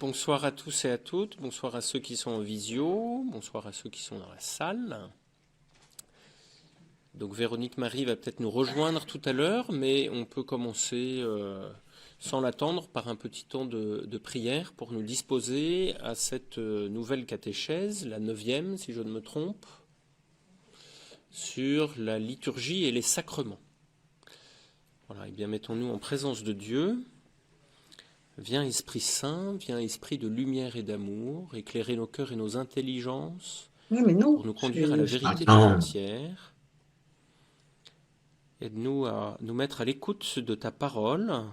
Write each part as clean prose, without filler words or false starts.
Bonsoir à tous et à toutes, bonsoir à ceux qui sont en visio, bonsoir à ceux qui sont dans la salle. Donc Véronique Marie va peut-être nous rejoindre tout à l'heure, mais on peut commencer sans l'attendre par un petit temps de prière pour nous disposer à cette nouvelle catéchèse, la 9e si je ne me trompe, sur la liturgie et les sacrements. Voilà, et bien mettons-nous en présence de Dieu. Viens Esprit Saint, viens Esprit de lumière et d'amour, éclairer nos cœurs et nos intelligences Oui, mais non, pour nous conduire à la vérité tout Attends. entière. Aide-nous à nous mettre à l'écoute de ta parole, à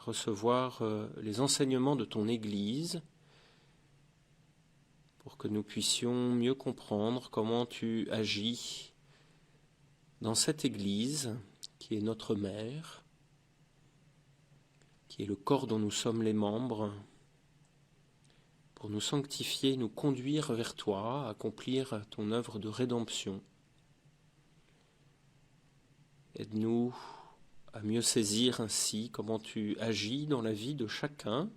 recevoir les enseignements de ton Église, pour que nous puissions mieux comprendre comment tu agis dans cette Église qui est notre mère, qui est le corps dont nous sommes les membres, pour nous sanctifier, nous conduire vers toi, accomplir ton œuvre de rédemption. Aide-nous à mieux saisir ainsi comment tu agis dans la vie de chacun,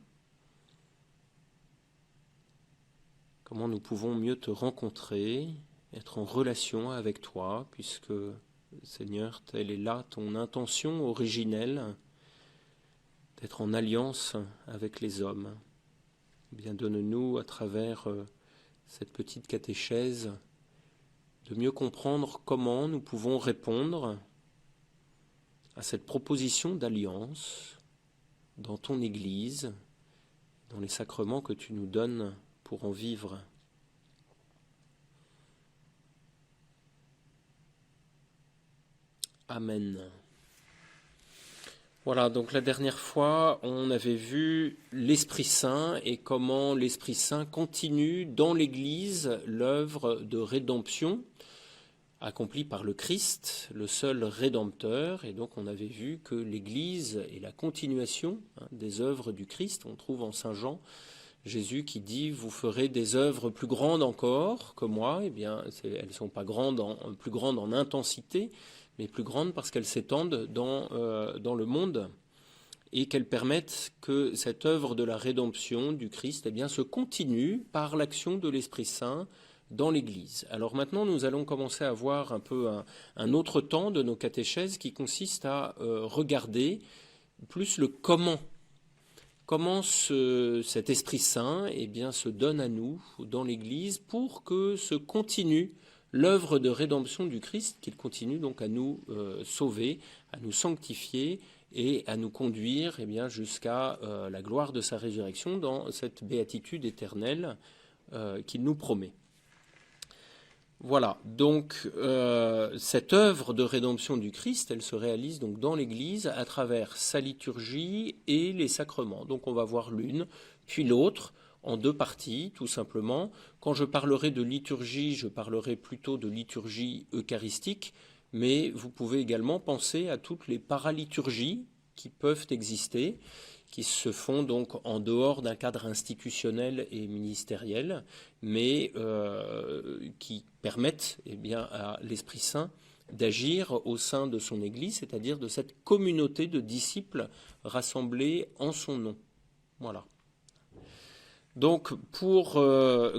comment nous pouvons mieux te rencontrer, être en relation avec toi, puisque, Seigneur, telle est là ton intention originelle, d'être en alliance avec les hommes. Bien, donne-nous, à travers cette petite catéchèse, de mieux comprendre comment nous pouvons répondre à cette proposition d'alliance dans ton Église, dans les sacrements que tu nous donnes pour en vivre. Amen. Voilà, donc la dernière fois, on avait vu l'Esprit Saint et comment l'Esprit Saint continue dans l'Église l'œuvre de rédemption accomplie par le Christ, le seul Rédempteur. Et donc on avait vu que l'Église est la continuation des œuvres du Christ. On trouve en Saint Jean Jésus qui dit « Vous ferez des œuvres plus grandes encore que moi ». Eh bien, elles ne sont pas plus grandes en intensité, mais plus grandes parce qu'elles s'étendent dans le monde et qu'elles permettent que cette œuvre de la rédemption du Christ se continue par l'action de l'Esprit Saint dans l'Église. Alors maintenant, nous allons commencer à voir un peu un autre temps de nos catéchèses qui consiste à regarder plus le comment. Comment cet Esprit Saint se donne à nous dans l'Église pour que se continue l'œuvre de rédemption du Christ, qu'il continue donc à nous sauver, à nous sanctifier et à nous conduire jusqu'à la gloire de sa résurrection dans cette béatitude éternelle qu'il nous promet. Voilà, donc cette œuvre de rédemption du Christ, elle se réalise donc dans l'Église à travers sa liturgie et les sacrements. Donc on va voir l'une, puis l'autre, en deux parties, tout simplement. Quand je parlerai de liturgie, je parlerai plutôt de liturgie eucharistique, mais vous pouvez également penser à toutes les paraliturgies qui peuvent exister, qui se font donc en dehors d'un cadre institutionnel et ministériel, mais qui permettent à l'Esprit Saint d'agir au sein de son Église, c'est-à-dire de cette communauté de disciples rassemblés en son nom. Voilà. Donc, pour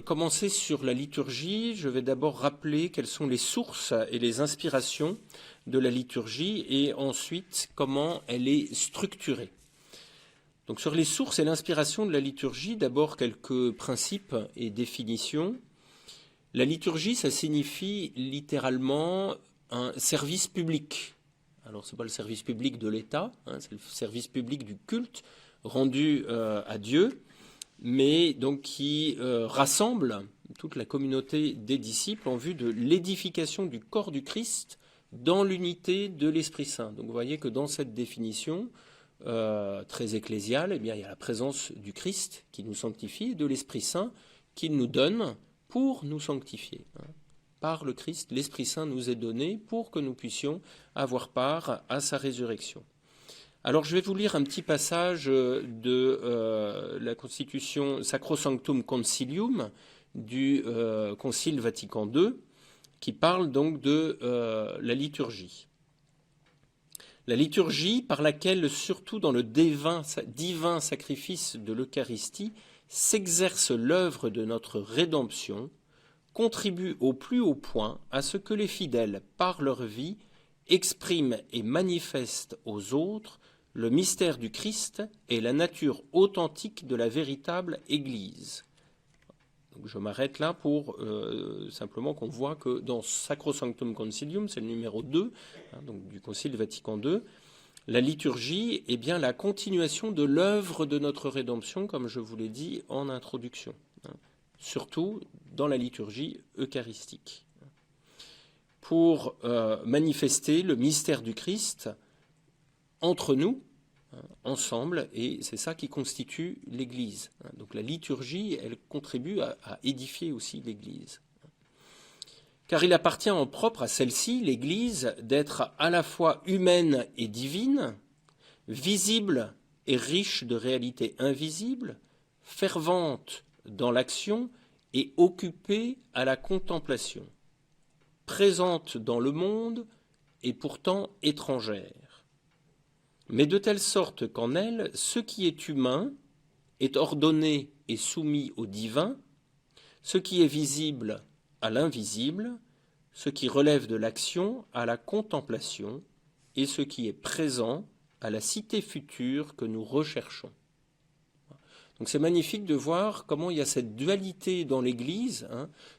commencer sur la liturgie, je vais d'abord rappeler quelles sont les sources et les inspirations de la liturgie et ensuite comment elle est structurée. Donc, sur les sources et l'inspiration de la liturgie, d'abord quelques principes et définitions. La liturgie, ça signifie littéralement un service public. Alors, ce n'est pas le service public de l'État, c'est le service public du culte rendu à Dieu, mais donc qui rassemble toute la communauté des disciples en vue de l'édification du corps du Christ dans l'unité de l'Esprit Saint. Donc vous voyez que dans cette définition très ecclésiale, il y a la présence du Christ qui nous sanctifie et de l'Esprit Saint qu'il nous donne pour nous sanctifier. Par le Christ, l'Esprit Saint nous est donné pour que nous puissions avoir part à sa résurrection. Alors je vais vous lire un petit passage de la Constitution Sacrosanctum Concilium du Concile Vatican II qui parle donc de la liturgie. La liturgie par laquelle, surtout dans le divin sacrifice de l'Eucharistie, s'exerce l'œuvre de notre rédemption, contribue au plus haut point à ce que les fidèles, par leur vie, expriment et manifestent aux autres le mystère du Christ et la nature authentique de la véritable Église. Donc je m'arrête là pour simplement qu'on voit que dans Sacrosanctum Concilium, c'est le numéro 2, donc du Concile Vatican II, la liturgie est bien la continuation de l'œuvre de notre rédemption, comme je vous l'ai dit en introduction, surtout dans la liturgie eucharistique, pour manifester le mystère du Christ entre nous, ensemble, et c'est ça qui constitue l'Église. Donc la liturgie, elle contribue à édifier aussi l'Église. Car il appartient en propre à celle-ci, l'Église, d'être à la fois humaine et divine, visible et riche de réalités invisibles, fervente dans l'action et occupée à la contemplation, présente dans le monde et pourtant étrangère, mais de telle sorte qu'en elle, ce qui est humain est ordonné et soumis au divin, ce qui est visible à l'invisible, ce qui relève de l'action à la contemplation, et ce qui est présent à la cité future que nous recherchons. Donc c'est magnifique de voir comment il y a cette dualité dans l'Église,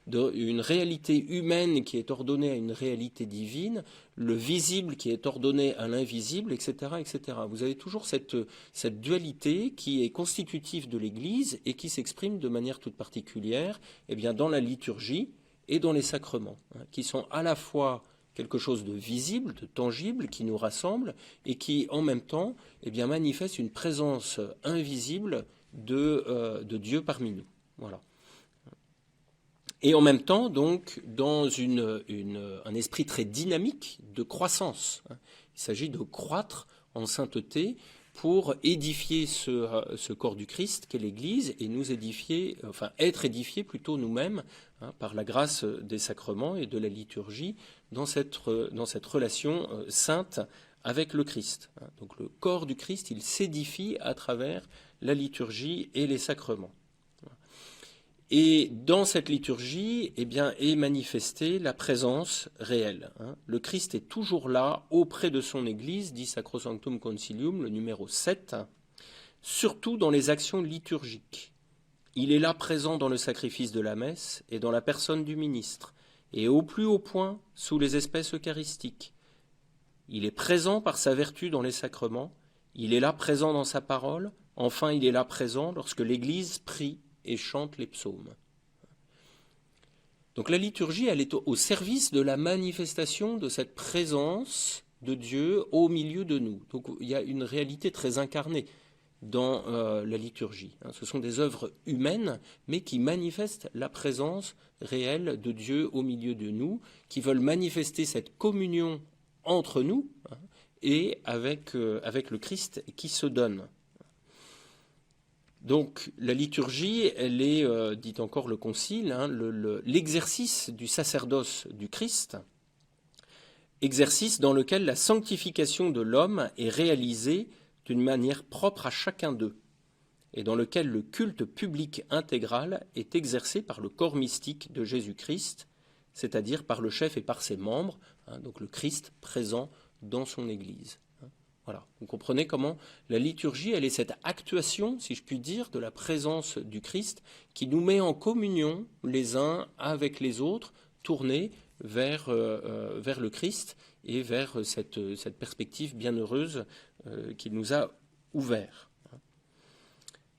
une réalité humaine qui est ordonnée à une réalité divine, le visible qui est ordonné à l'invisible, etc., etc. Vous avez toujours cette dualité qui est constitutive de l'Église et qui s'exprime de manière toute particulière dans la liturgie et dans les sacrements, qui sont à la fois quelque chose de visible, de tangible, qui nous rassemble et qui, en même temps, manifeste une présence invisible de Dieu parmi nous. Voilà. Et en même temps, donc, dans un esprit très dynamique de croissance. Il s'agit de croître en sainteté pour édifier ce corps du Christ qu'est l'Église et nous édifier, enfin être édifiés plutôt nous-mêmes par la grâce des sacrements et de la liturgie dans cette relation sainte avec le Christ. Donc le corps du Christ, il s'édifie à travers la liturgie et les sacrements. Et dans cette liturgie, est manifestée la présence réelle. Le Christ est toujours là, auprès de son Église, dit Sacrosanctum Concilium, le numéro 7, surtout dans les actions liturgiques. Il est là présent dans le sacrifice de la messe et dans la personne du ministre, et au plus haut point sous les espèces eucharistiques. Il est présent par sa vertu dans les sacrements, il est là présent dans sa parole, enfin il est là présent lorsque l'Église prie et chante les psaumes. Donc la liturgie, elle est au service de la manifestation de cette présence de Dieu au milieu de nous. Donc il y a une réalité très incarnée dans la liturgie. Ce sont des œuvres humaines, mais qui manifestent la présence réelle de Dieu au milieu de nous, qui veulent manifester cette communion entre nous et avec le Christ qui se donne. Donc la liturgie, elle est, dit encore le Concile, l'exercice du sacerdoce du Christ, exercice dans lequel la sanctification de l'homme est réalisée d'une manière propre à chacun d'eux, et dans lequel le culte public intégral est exercé par le corps mystique de Jésus-Christ, c'est-à-dire par le chef et par ses membres, donc le Christ présent dans son Église. Voilà. Vous comprenez comment la liturgie, elle est cette actuation, si je puis dire, de la présence du Christ qui nous met en communion les uns avec les autres, tournés vers le Christ et vers cette perspective bienheureuse qu'il nous a ouvert.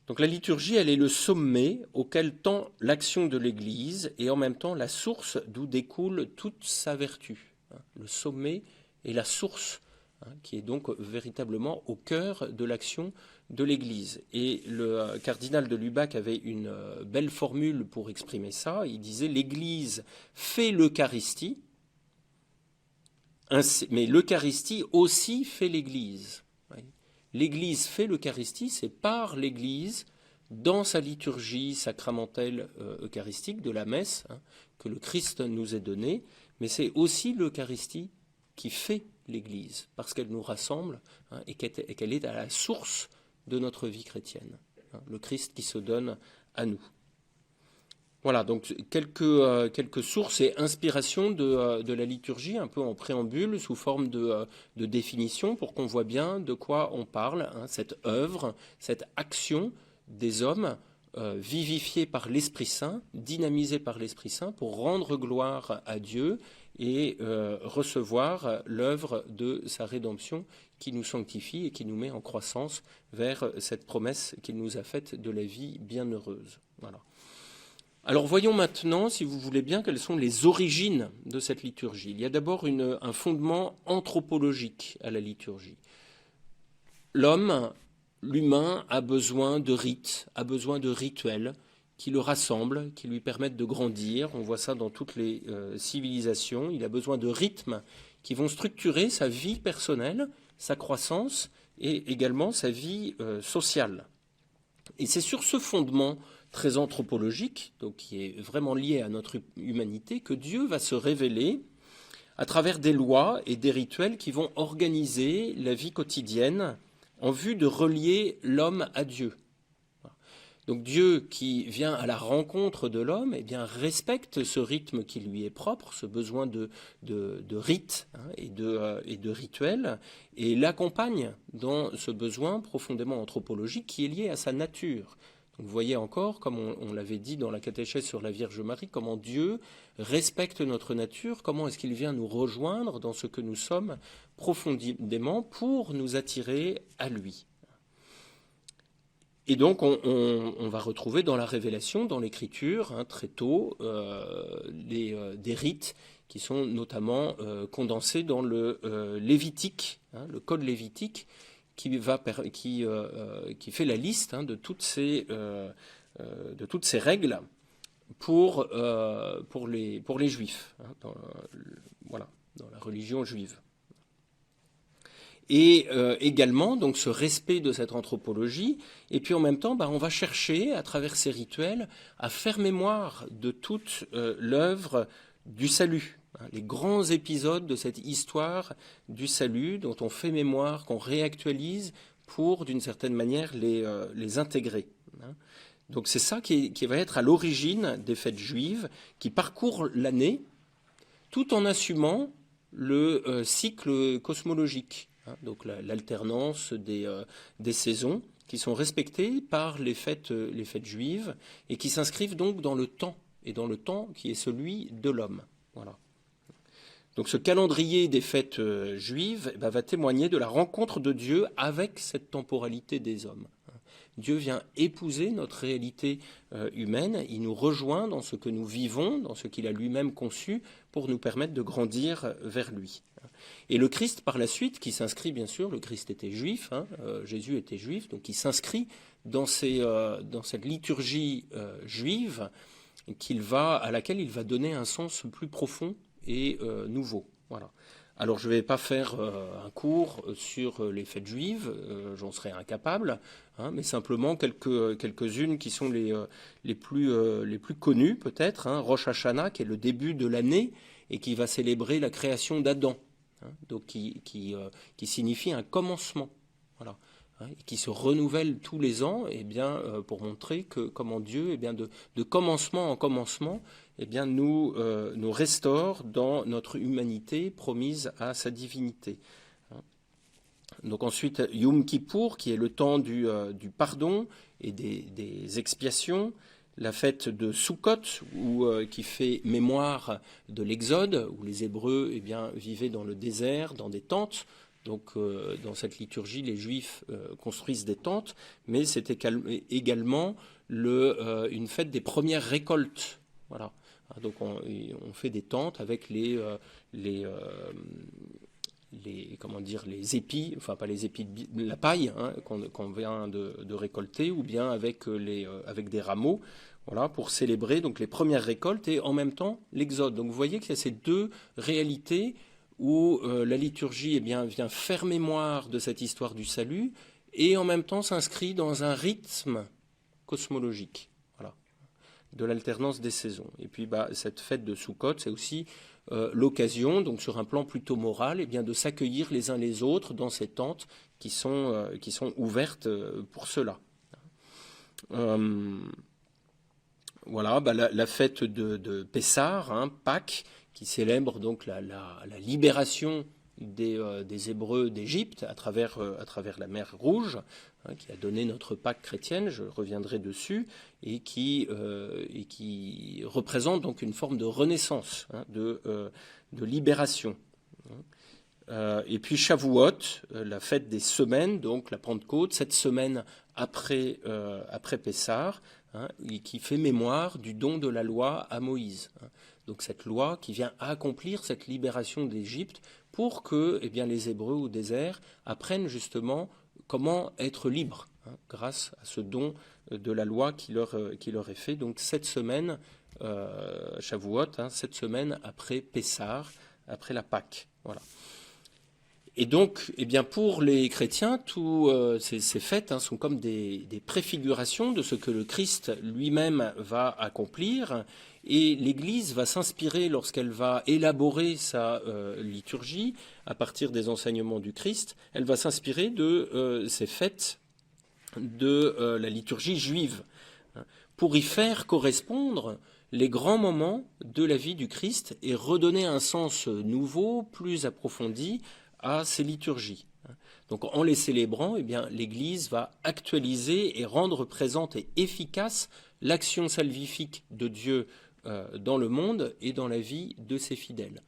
Donc la liturgie, elle est le sommet auquel tend l'action de l'Église et en même temps la source d'où découle toute sa vertu. Le sommet est la source qui est donc véritablement au cœur de l'action de l'Église. Et le cardinal de Lubac avait une belle formule pour exprimer ça. Il disait « l'Église fait l'Eucharistie, mais l'Eucharistie aussi fait l'Église ». L'Église fait l'Eucharistie, c'est par l'Église, dans sa liturgie sacramentelle eucharistique de la messe, que le Christ nous est donné, mais c'est aussi l'Eucharistie qui fait l'Église, parce qu'elle nous rassemble, hein, et qu'elle est à la source de notre vie chrétienne, hein, le Christ qui se donne à nous. Voilà, donc quelques sources et inspirations de la liturgie, un peu en préambule, sous forme de définition, pour qu'on voit bien de quoi on parle, hein, cette œuvre, cette action des hommes vivifiés par l'Esprit Saint, dynamisés par l'Esprit Saint, pour rendre gloire à Dieu et recevoir l'œuvre de sa rédemption qui nous sanctifie et qui nous met en croissance vers cette promesse qu'il nous a faite de la vie bienheureuse. Voilà. Alors voyons maintenant, si vous voulez bien, quelles sont les origines de cette liturgie. Il y a d'abord un fondement anthropologique à la liturgie. L'humain a besoin de rites, a besoin de rituels qui le rassemblent, qui lui permettent de grandir. On voit ça dans toutes les civilisations. Il a besoin de rythmes qui vont structurer sa vie personnelle, sa croissance et également sa vie sociale. Et c'est sur ce fondement très anthropologique, donc qui est vraiment lié à notre humanité, que Dieu va se révéler à travers des lois et des rituels qui vont organiser la vie quotidienne en vue de relier l'homme à Dieu. Donc Dieu qui vient à la rencontre de l'homme, eh bien, respecte ce rythme qui lui est propre, ce besoin de rites, hein, et de rituels, et l'accompagne dans ce besoin profondément anthropologique qui est lié à sa nature. Donc vous voyez encore, comme on l'avait dit dans la catéchèse sur la Vierge Marie, comment Dieu respecte notre nature, comment est-ce qu'il vient nous rejoindre dans ce que nous sommes profondément pour nous attirer à lui. Et donc on va retrouver dans la Révélation, dans l'Écriture, hein, très tôt, des rites qui sont notamment condensés dans le Lévitique, hein, le Code lévitique, qui fait la liste, hein, de toutes ces règles pour les Juifs, hein, dans la religion juive. Et également donc ce respect de cette anthropologie, et puis en même temps on va chercher à travers ces rituels à faire mémoire de toute l'œuvre du salut, hein, les grands épisodes de cette histoire du salut dont on fait mémoire, qu'on réactualise pour d'une certaine manière les intégrer, hein. Donc c'est ça qui va être à l'origine des fêtes juives qui parcourent l'année tout en assumant le cycle cosmologique. Donc l'alternance des saisons qui sont respectées par les fêtes juives et qui s'inscrivent donc dans le temps, et dans le temps qui est celui de l'homme. Voilà. Donc ce calendrier des fêtes juives va témoigner de la rencontre de Dieu avec cette temporalité des hommes. Dieu vient épouser notre réalité humaine, il nous rejoint dans ce que nous vivons, dans ce qu'il a lui-même conçu pour nous permettre de grandir vers lui. Et le Christ, par la suite, qui s'inscrit, bien sûr, le Christ était juif, hein, Jésus était juif, donc il s'inscrit dans cette liturgie juive à laquelle il va donner un sens plus profond et nouveau. Voilà. Alors je ne vais pas faire un cours sur les fêtes juives, j'en serais incapable, hein, mais simplement quelques-unes qui sont les plus connues peut-être, hein, Rosh Hashanah, qui est le début de l'année et qui va célébrer la création d'Adam, hein, donc qui signifie un commencement, voilà, hein, et qui se renouvelle tous les ans, eh bien, pour montrer que comment Dieu, eh bien, de commencement en commencement, eh bien, nous restaure dans notre humanité promise à sa divinité. Donc ensuite, Yom Kippour, qui est le temps du pardon et des expiations. La fête de Sukkot, qui fait mémoire de l'Exode, où les Hébreux, eh bien, vivaient dans le désert, dans des tentes. Donc dans cette liturgie, les Juifs construisent des tentes, mais c'était également une fête des premières récoltes. Voilà. Donc on fait des tentes avec les épis, enfin pas les épis, la paille, hein, qu'on vient de récolter, ou bien avec des rameaux, voilà, pour célébrer donc les premières récoltes et en même temps l'Exode. Donc vous voyez qu'il y a ces deux réalités où la liturgie, eh bien, vient faire mémoire de cette histoire du salut et en même temps s'inscrit dans un rythme cosmologique. Voilà. de l'alternance des saisons. Et puis cette fête de Sukkot, c'est aussi l'occasion, donc sur un plan plutôt moral, de s'accueillir les uns les autres dans ces tentes qui sont ouvertes pour cela. Voilà, la fête de Pessah, Pâques, qui célèbre donc la libération des Hébreux d'Égypte à travers la mer Rouge, qui a donné notre Pâque chrétienne, je reviendrai dessus, et qui représente donc une forme de renaissance, de libération. Et puis Shavuot, la fête des semaines, donc la Pentecôte, cette semaine après Pessah, qui fait mémoire du don de la loi à Moïse. Donc cette loi qui vient accomplir cette libération d'Égypte pour que les Hébreux au désert apprennent justement comment être libres grâce à ce don de la loi qui leur est fait. Donc cette semaine, Shavuot, cette semaine après Pessah, après la Pâque. Voilà. Et donc, pour les chrétiens, tous ces fêtes sont comme des préfigurations de ce que le Christ lui-même va accomplir. Et l'Église va s'inspirer, lorsqu'elle va élaborer sa liturgie, à partir des enseignements du Christ, elle va s'inspirer de ces fêtes de la liturgie juive, pour y faire correspondre les grands moments de la vie du Christ et redonner un sens nouveau, plus approfondi, à ces liturgies. Donc en les célébrant, l'Église va actualiser et rendre présente et efficace l'action salvifique de Dieu dans le monde et dans la vie de ses fidèles.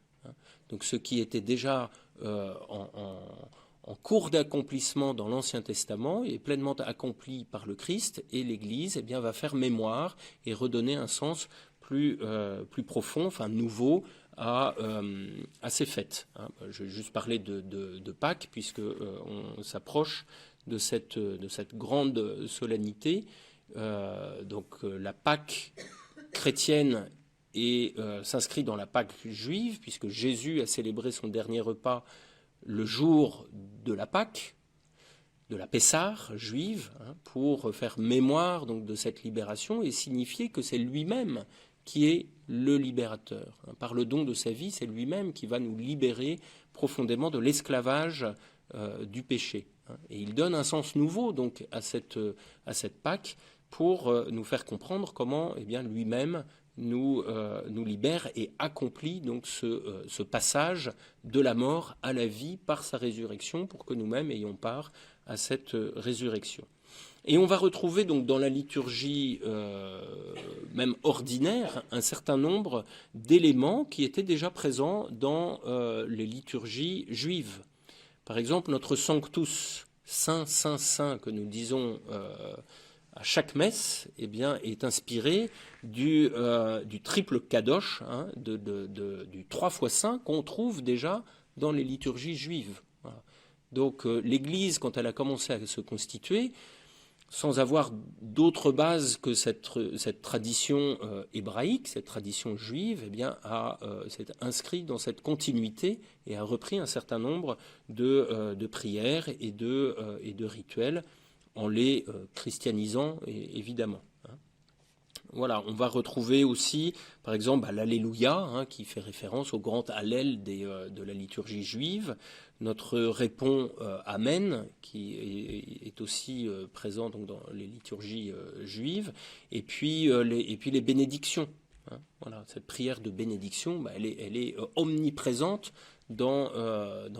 Donc ce qui était déjà en cours d'accomplissement dans l'Ancien Testament est pleinement accompli par le Christ, et l'Église va faire mémoire et redonner un sens plus profond, nouveau, à ces fêtes. Je vais juste parler de Pâques, puisque on s'approche de cette grande solennité. Donc la Pâque chrétienne s'inscrit dans la Pâque juive, puisque Jésus a célébré son dernier repas le jour de la Pâque, de la Pessah juive, pour faire mémoire donc de cette libération et signifier que c'est lui-même qui est le libérateur. Par le don de sa vie, c'est lui-même qui va nous libérer profondément de l'esclavage du péché. Et il donne un sens nouveau donc à cette Pâque pour nous faire comprendre comment lui-même nous libère et accomplit donc ce passage de la mort à la vie par sa résurrection, pour que nous-mêmes ayons part à cette résurrection. Et on va retrouver donc dans la liturgie même ordinaire un certain nombre d'éléments qui étaient déjà présents dans les liturgies juives. Par exemple, notre Sanctus, Saint, Saint, Saint, que nous disons à chaque messe, est inspiré du triple Kadosh, du 3 fois Saint qu'on trouve déjà dans les liturgies juives. Voilà. Donc l'Église, quand elle a commencé à se constituer, sans avoir d'autre base que cette tradition hébraïque, cette tradition juive, s'est inscrit dans cette continuité et a repris un certain nombre de prières et de rituels en les christianisant, évidemment. Voilà, on va retrouver aussi, par exemple, l'Alléluia, qui fait référence au grand Hallel de la liturgie juive. Notre répond Amen, qui est aussi présent donc, dans les liturgies juives. Et puis les bénédictions. Voilà, cette prière de bénédiction, elle est omniprésente dans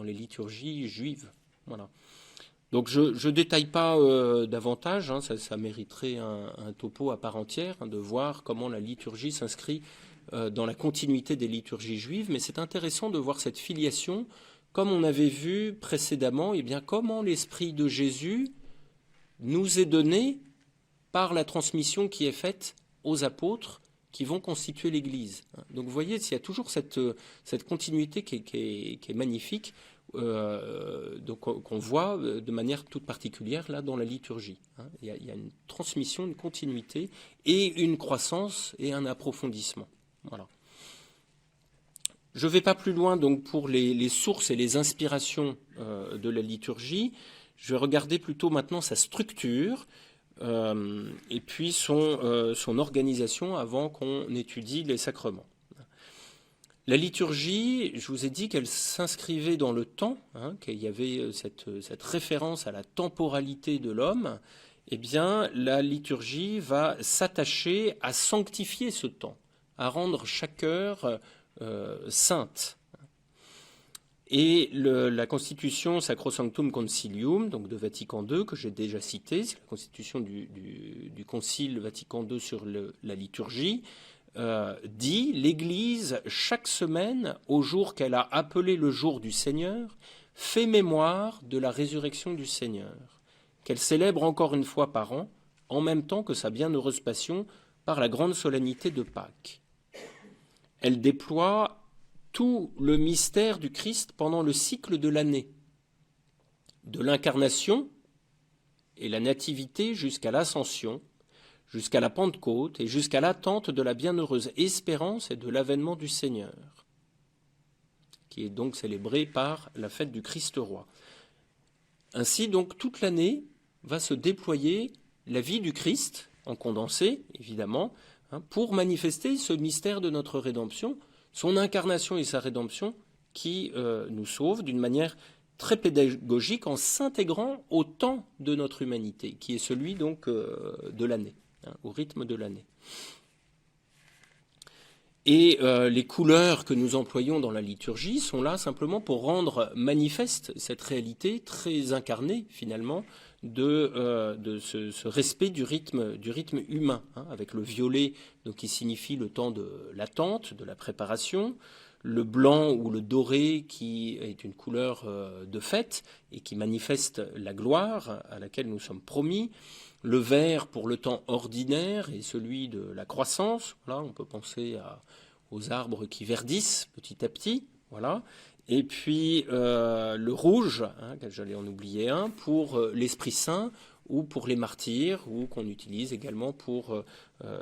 les liturgies juives. Voilà. Donc je ne détaille pas davantage, ça mériterait un topo à part entière, de voir comment la liturgie s'inscrit dans la continuité des liturgies juives, mais c'est intéressant de voir cette filiation, comme on avait vu précédemment, comment l'Esprit de Jésus nous est donné par la transmission qui est faite aux apôtres qui vont constituer l'Église. Donc vous voyez, il y a toujours cette continuité qui est magnifique, donc qu'on voit de manière toute particulière là dans la liturgie. Il y a une transmission, une continuité et une croissance et un approfondissement. Voilà. Je ne vais pas plus loin donc pour les sources et les inspirations de la liturgie. Je vais regarder plutôt maintenant sa structure. et puis son organisation avant qu'on étudie les sacrements. La liturgie, je vous ai dit qu'elle s'inscrivait dans le temps, qu'il y avait cette référence à la temporalité de l'homme. Eh bien, la liturgie va s'attacher à sanctifier ce temps, à rendre chaque heure sainte. Et la constitution Sacrosanctum Concilium, donc de Vatican II, que j'ai déjà citée, c'est la constitution du Concile Vatican II sur la liturgie, dit « L'Église, chaque semaine, au jour qu'elle a appelé le jour du Seigneur, fait mémoire de la résurrection du Seigneur, qu'elle célèbre encore une fois par an, en même temps que sa bienheureuse passion, par la grande solennité de Pâques. Elle déploie tout le mystère du Christ pendant le cycle de l'année, de l'incarnation et la nativité jusqu'à l'ascension, jusqu'à la Pentecôte et jusqu'à l'attente de la bienheureuse espérance et de l'avènement du Seigneur, qui est donc célébrée par la fête du Christ roi. Ainsi, donc, toute l'année va se déployer la vie du Christ, en condensé, évidemment, pour manifester ce mystère de notre rédemption, son incarnation et sa rédemption qui nous sauve d'une manière très pédagogique en s'intégrant au temps de notre humanité, qui est celui donc de l'année, au rythme de l'année. Et les couleurs que nous employons dans la liturgie sont là simplement pour rendre manifeste cette réalité très incarnée finalement de ce respect du rythme humain, avec le violet donc, qui signifie le temps de l'attente, de la préparation, le blanc ou le doré qui est une couleur de fête et qui manifeste la gloire à laquelle nous sommes promis, le vert pour le temps ordinaire et celui de la croissance. Voilà, on peut penser aux arbres qui verdissent petit à petit. Voilà. Et puis le rouge, j'allais en oublier un, pour l'Esprit Saint ou pour les martyrs ou qu'on utilise également pour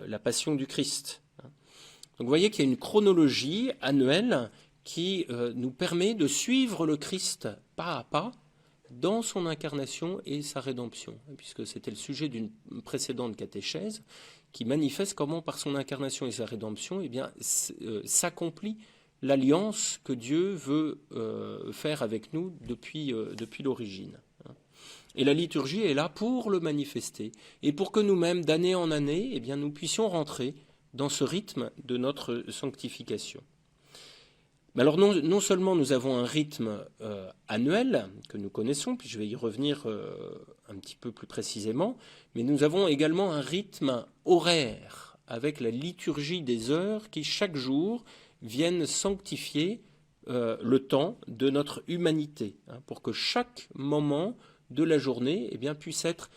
la passion du Christ. Donc vous voyez qu'il y a une chronologie annuelle qui nous permet de suivre le Christ pas à pas dans son incarnation et sa rédemption, puisque c'était le sujet d'une précédente catéchèse qui manifeste comment par son incarnation et sa rédemption eh bien, s'accomplit l'alliance que Dieu veut faire avec nous depuis l'origine. Et la liturgie est là pour le manifester et pour que nous-mêmes, d'année en année, eh bien, nous puissions rentrer dans ce rythme de notre sanctification. Mais alors non seulement nous avons un rythme annuel que nous connaissons, puis je vais y revenir un petit peu plus précisément, mais nous avons également un rythme horaire avec la liturgie des heures qui chaque jour viennent sanctifier le temps de notre humanité, pour que chaque moment de la journée eh bien, puisse être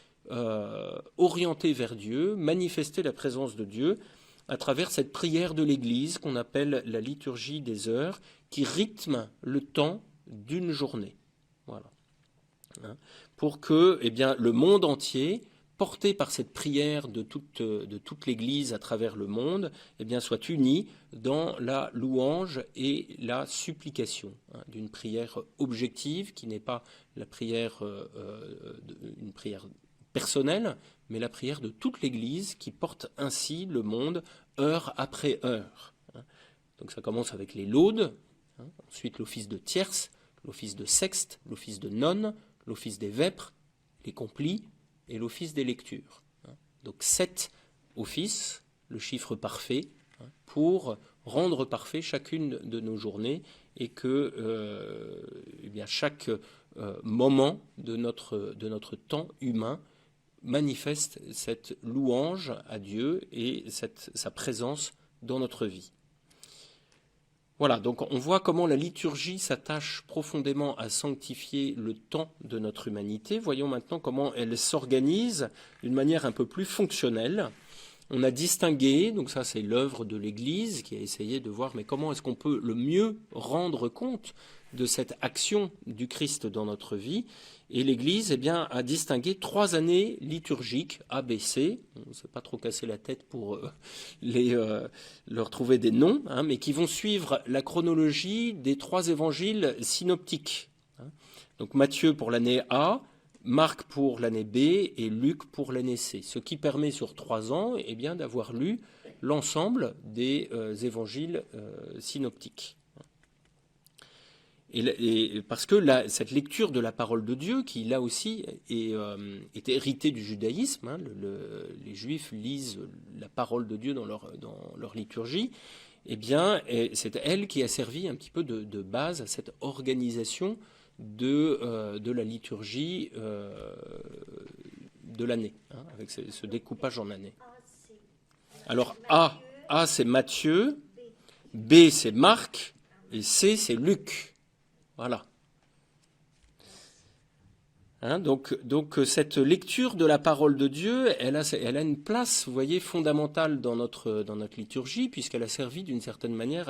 orienté vers Dieu, manifester la présence de Dieu à travers cette prière de l'Église qu'on appelle la liturgie des heures, qui rythme le temps d'une journée. Voilà. Pour que eh bien, le monde entier, porté par cette prière de toute l'Église à travers le monde, eh bien, soit uni dans la louange et la supplication, d'une prière objective qui n'est pas la prière, une prière personnelle, mais la prière de toute l'Église qui porte ainsi le monde heure après heure. Donc ça commence avec les laudes, ensuite l'office de tierce, l'office de sexte, l'office de nonne, l'office des vêpres, les complis et l'office des lectures. Donc 7 offices, le chiffre parfait, pour rendre parfait chacune de nos journées et que eh bien, chaque moment de notre temps humain manifeste cette louange à Dieu et sa présence dans notre vie. Voilà, donc on voit comment la liturgie s'attache profondément à sanctifier le temps de notre humanité. Voyons maintenant comment elle s'organise d'une manière un peu plus fonctionnelle. On a distingué, donc ça c'est l'œuvre de l'Église qui a essayé de voir mais comment est-ce qu'on peut le mieux rendre compte de cette action du Christ dans notre vie. Et l'Église eh bien, a distingué 3 années liturgiques, ABC, on ne s'est pas trop cassé la tête pour leur trouver des noms, mais qui vont suivre la chronologie des 3 évangiles synoptiques. Donc Matthieu pour l'année A, Marc pour l'année B et Luc pour l'année C, ce qui permet sur 3 ans d'avoir lu l'ensemble des évangiles synoptiques. Et parce que cette lecture de la parole de Dieu, qui là aussi est héritée du judaïsme, hein, les Juifs lisent la parole de Dieu dans leur liturgie, c'est elle qui a servi un petit peu de base à cette organisation de la liturgie de l'année, hein, avec ce découpage en années. Alors A c'est Matthieu, B c'est Marc, et C c'est Luc. Voilà. Hein, donc cette lecture de la parole de Dieu, elle a une place, vous voyez, fondamentale dans notre liturgie, puisqu'elle a servi d'une certaine manière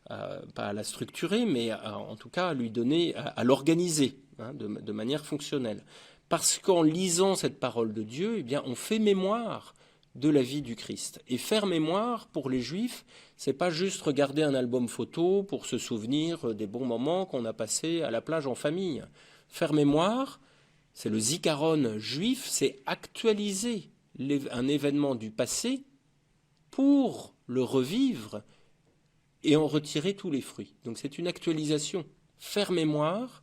pas à la structurer, mais en tout cas à lui donner, à l'organiser, hein, de manière fonctionnelle. Parce qu'en lisant cette parole de Dieu, on fait mémoire de la vie du Christ. Et faire mémoire, pour les Juifs, c'est pas juste regarder un album photo pour se souvenir des bons moments qu'on a passés à la plage en famille. Faire mémoire, c'est le zikaron juif, c'est actualiser un événement du passé pour le revivre et en retirer tous les fruits. Donc c'est une actualisation. Faire mémoire,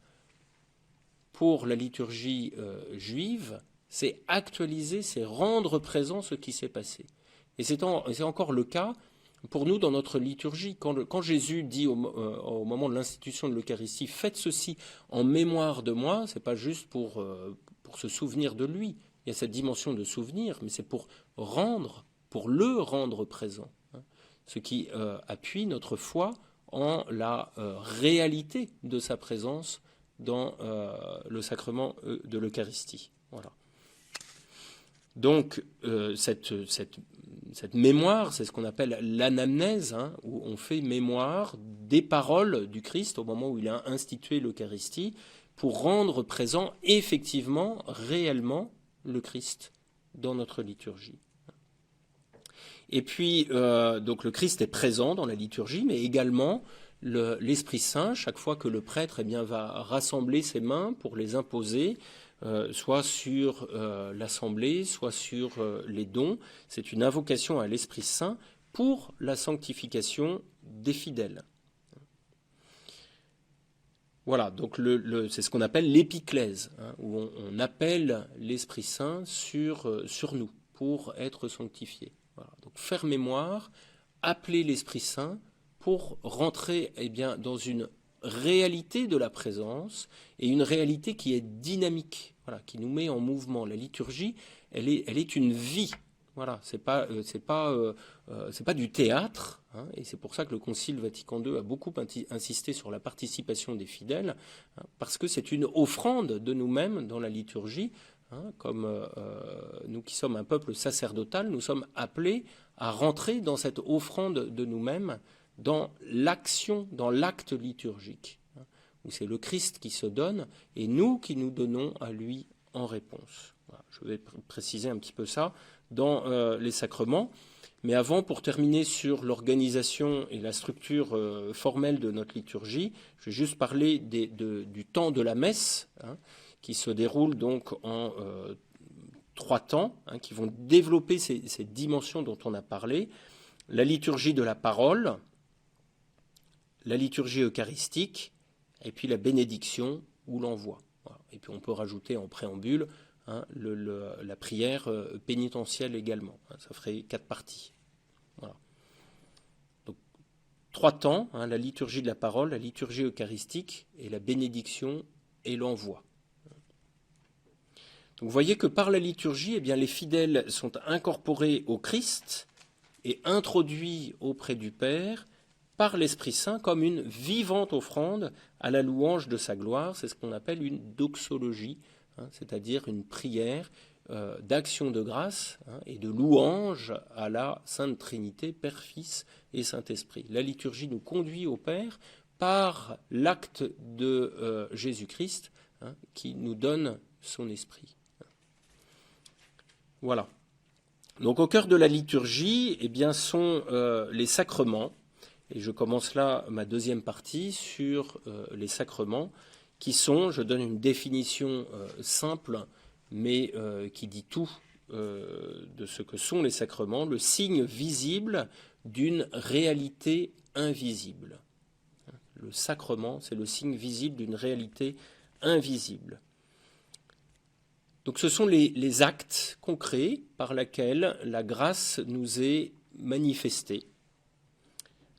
pour la liturgie juive, c'est actualiser, c'est rendre présent ce qui s'est passé. Et c'est encore le cas pour nous dans notre liturgie. Quand Jésus dit au moment de l'institution de l'Eucharistie, faites ceci en mémoire de moi, c'est pas juste pour se souvenir de lui. Il y a cette dimension de souvenir, mais c'est pour le rendre présent. Hein, ce qui appuie notre foi en la réalité de sa présence dans le sacrement de l'Eucharistie. Voilà. Donc, cette mémoire, c'est ce qu'on appelle l'anamnèse, hein, où on fait mémoire des paroles du Christ au moment où il a institué l'Eucharistie, pour rendre présent effectivement, réellement, le Christ dans notre liturgie. Et puis, donc le Christ est présent dans la liturgie, mais également l'Esprit Saint, chaque fois que le prêtre va rassembler ses mains pour les imposer, soit sur l'assemblée, soit sur les dons. C'est une invocation à l'Esprit Saint pour la sanctification des fidèles. Voilà, donc c'est ce qu'on appelle l'épiclèse, hein, où on appelle l'Esprit Saint sur nous pour être sanctifiés. Voilà. Donc faire mémoire, appeler l'Esprit Saint pour rentrer dans une réalité de la présence et une réalité qui est dynamique, voilà, qui nous met en mouvement. La liturgie, elle est une vie. Voilà, c'est pas du théâtre, hein, et c'est pour ça que le Concile Vatican II a beaucoup insisté sur la participation des fidèles, hein, parce que c'est une offrande de nous-mêmes dans la liturgie, hein, comme nous qui sommes un peuple sacerdotal, nous sommes appelés à rentrer dans cette offrande de nous-mêmes, dans l'action, dans l'acte liturgique, hein, où c'est le Christ qui se donne et nous qui nous donnons à lui en réponse. Voilà, je vais préciser un petit peu ça dans les sacrements. Mais avant, pour terminer sur l'organisation et la structure formelle de notre liturgie, je vais juste parler du temps de la messe, hein, qui se déroule donc en 3 temps, hein, qui vont développer ces dimensions dont on a parlé. La liturgie de la parole, la liturgie eucharistique, et puis la bénédiction ou l'envoi. Voilà. Et puis on peut rajouter en préambule, hein, la prière pénitentielle également. Hein, ça ferait 4 parties. Voilà. Donc 3 temps, hein, la liturgie de la parole, la liturgie eucharistique et la bénédiction et l'envoi. Donc vous voyez que par la liturgie, les fidèles sont incorporés au Christ et introduits auprès du Père par l'Esprit Saint comme une vivante offrande à la louange de sa gloire. C'est ce qu'on appelle une doxologie, hein, c'est-à-dire une prière d'action de grâce, hein, et de louange à la Sainte Trinité, Père, Fils et Saint-Esprit. La liturgie nous conduit au Père par l'acte de Jésus-Christ, hein, qui nous donne son esprit. Voilà. Donc au cœur de la liturgie, sont les sacrements. Et je commence là ma deuxième partie sur les sacrements qui sont, je donne une définition simple, mais qui dit tout de ce que sont les sacrements, le signe visible d'une réalité invisible. Le sacrement, c'est le signe visible d'une réalité invisible. Donc ce sont les actes concrets par lesquels la grâce nous est manifestée.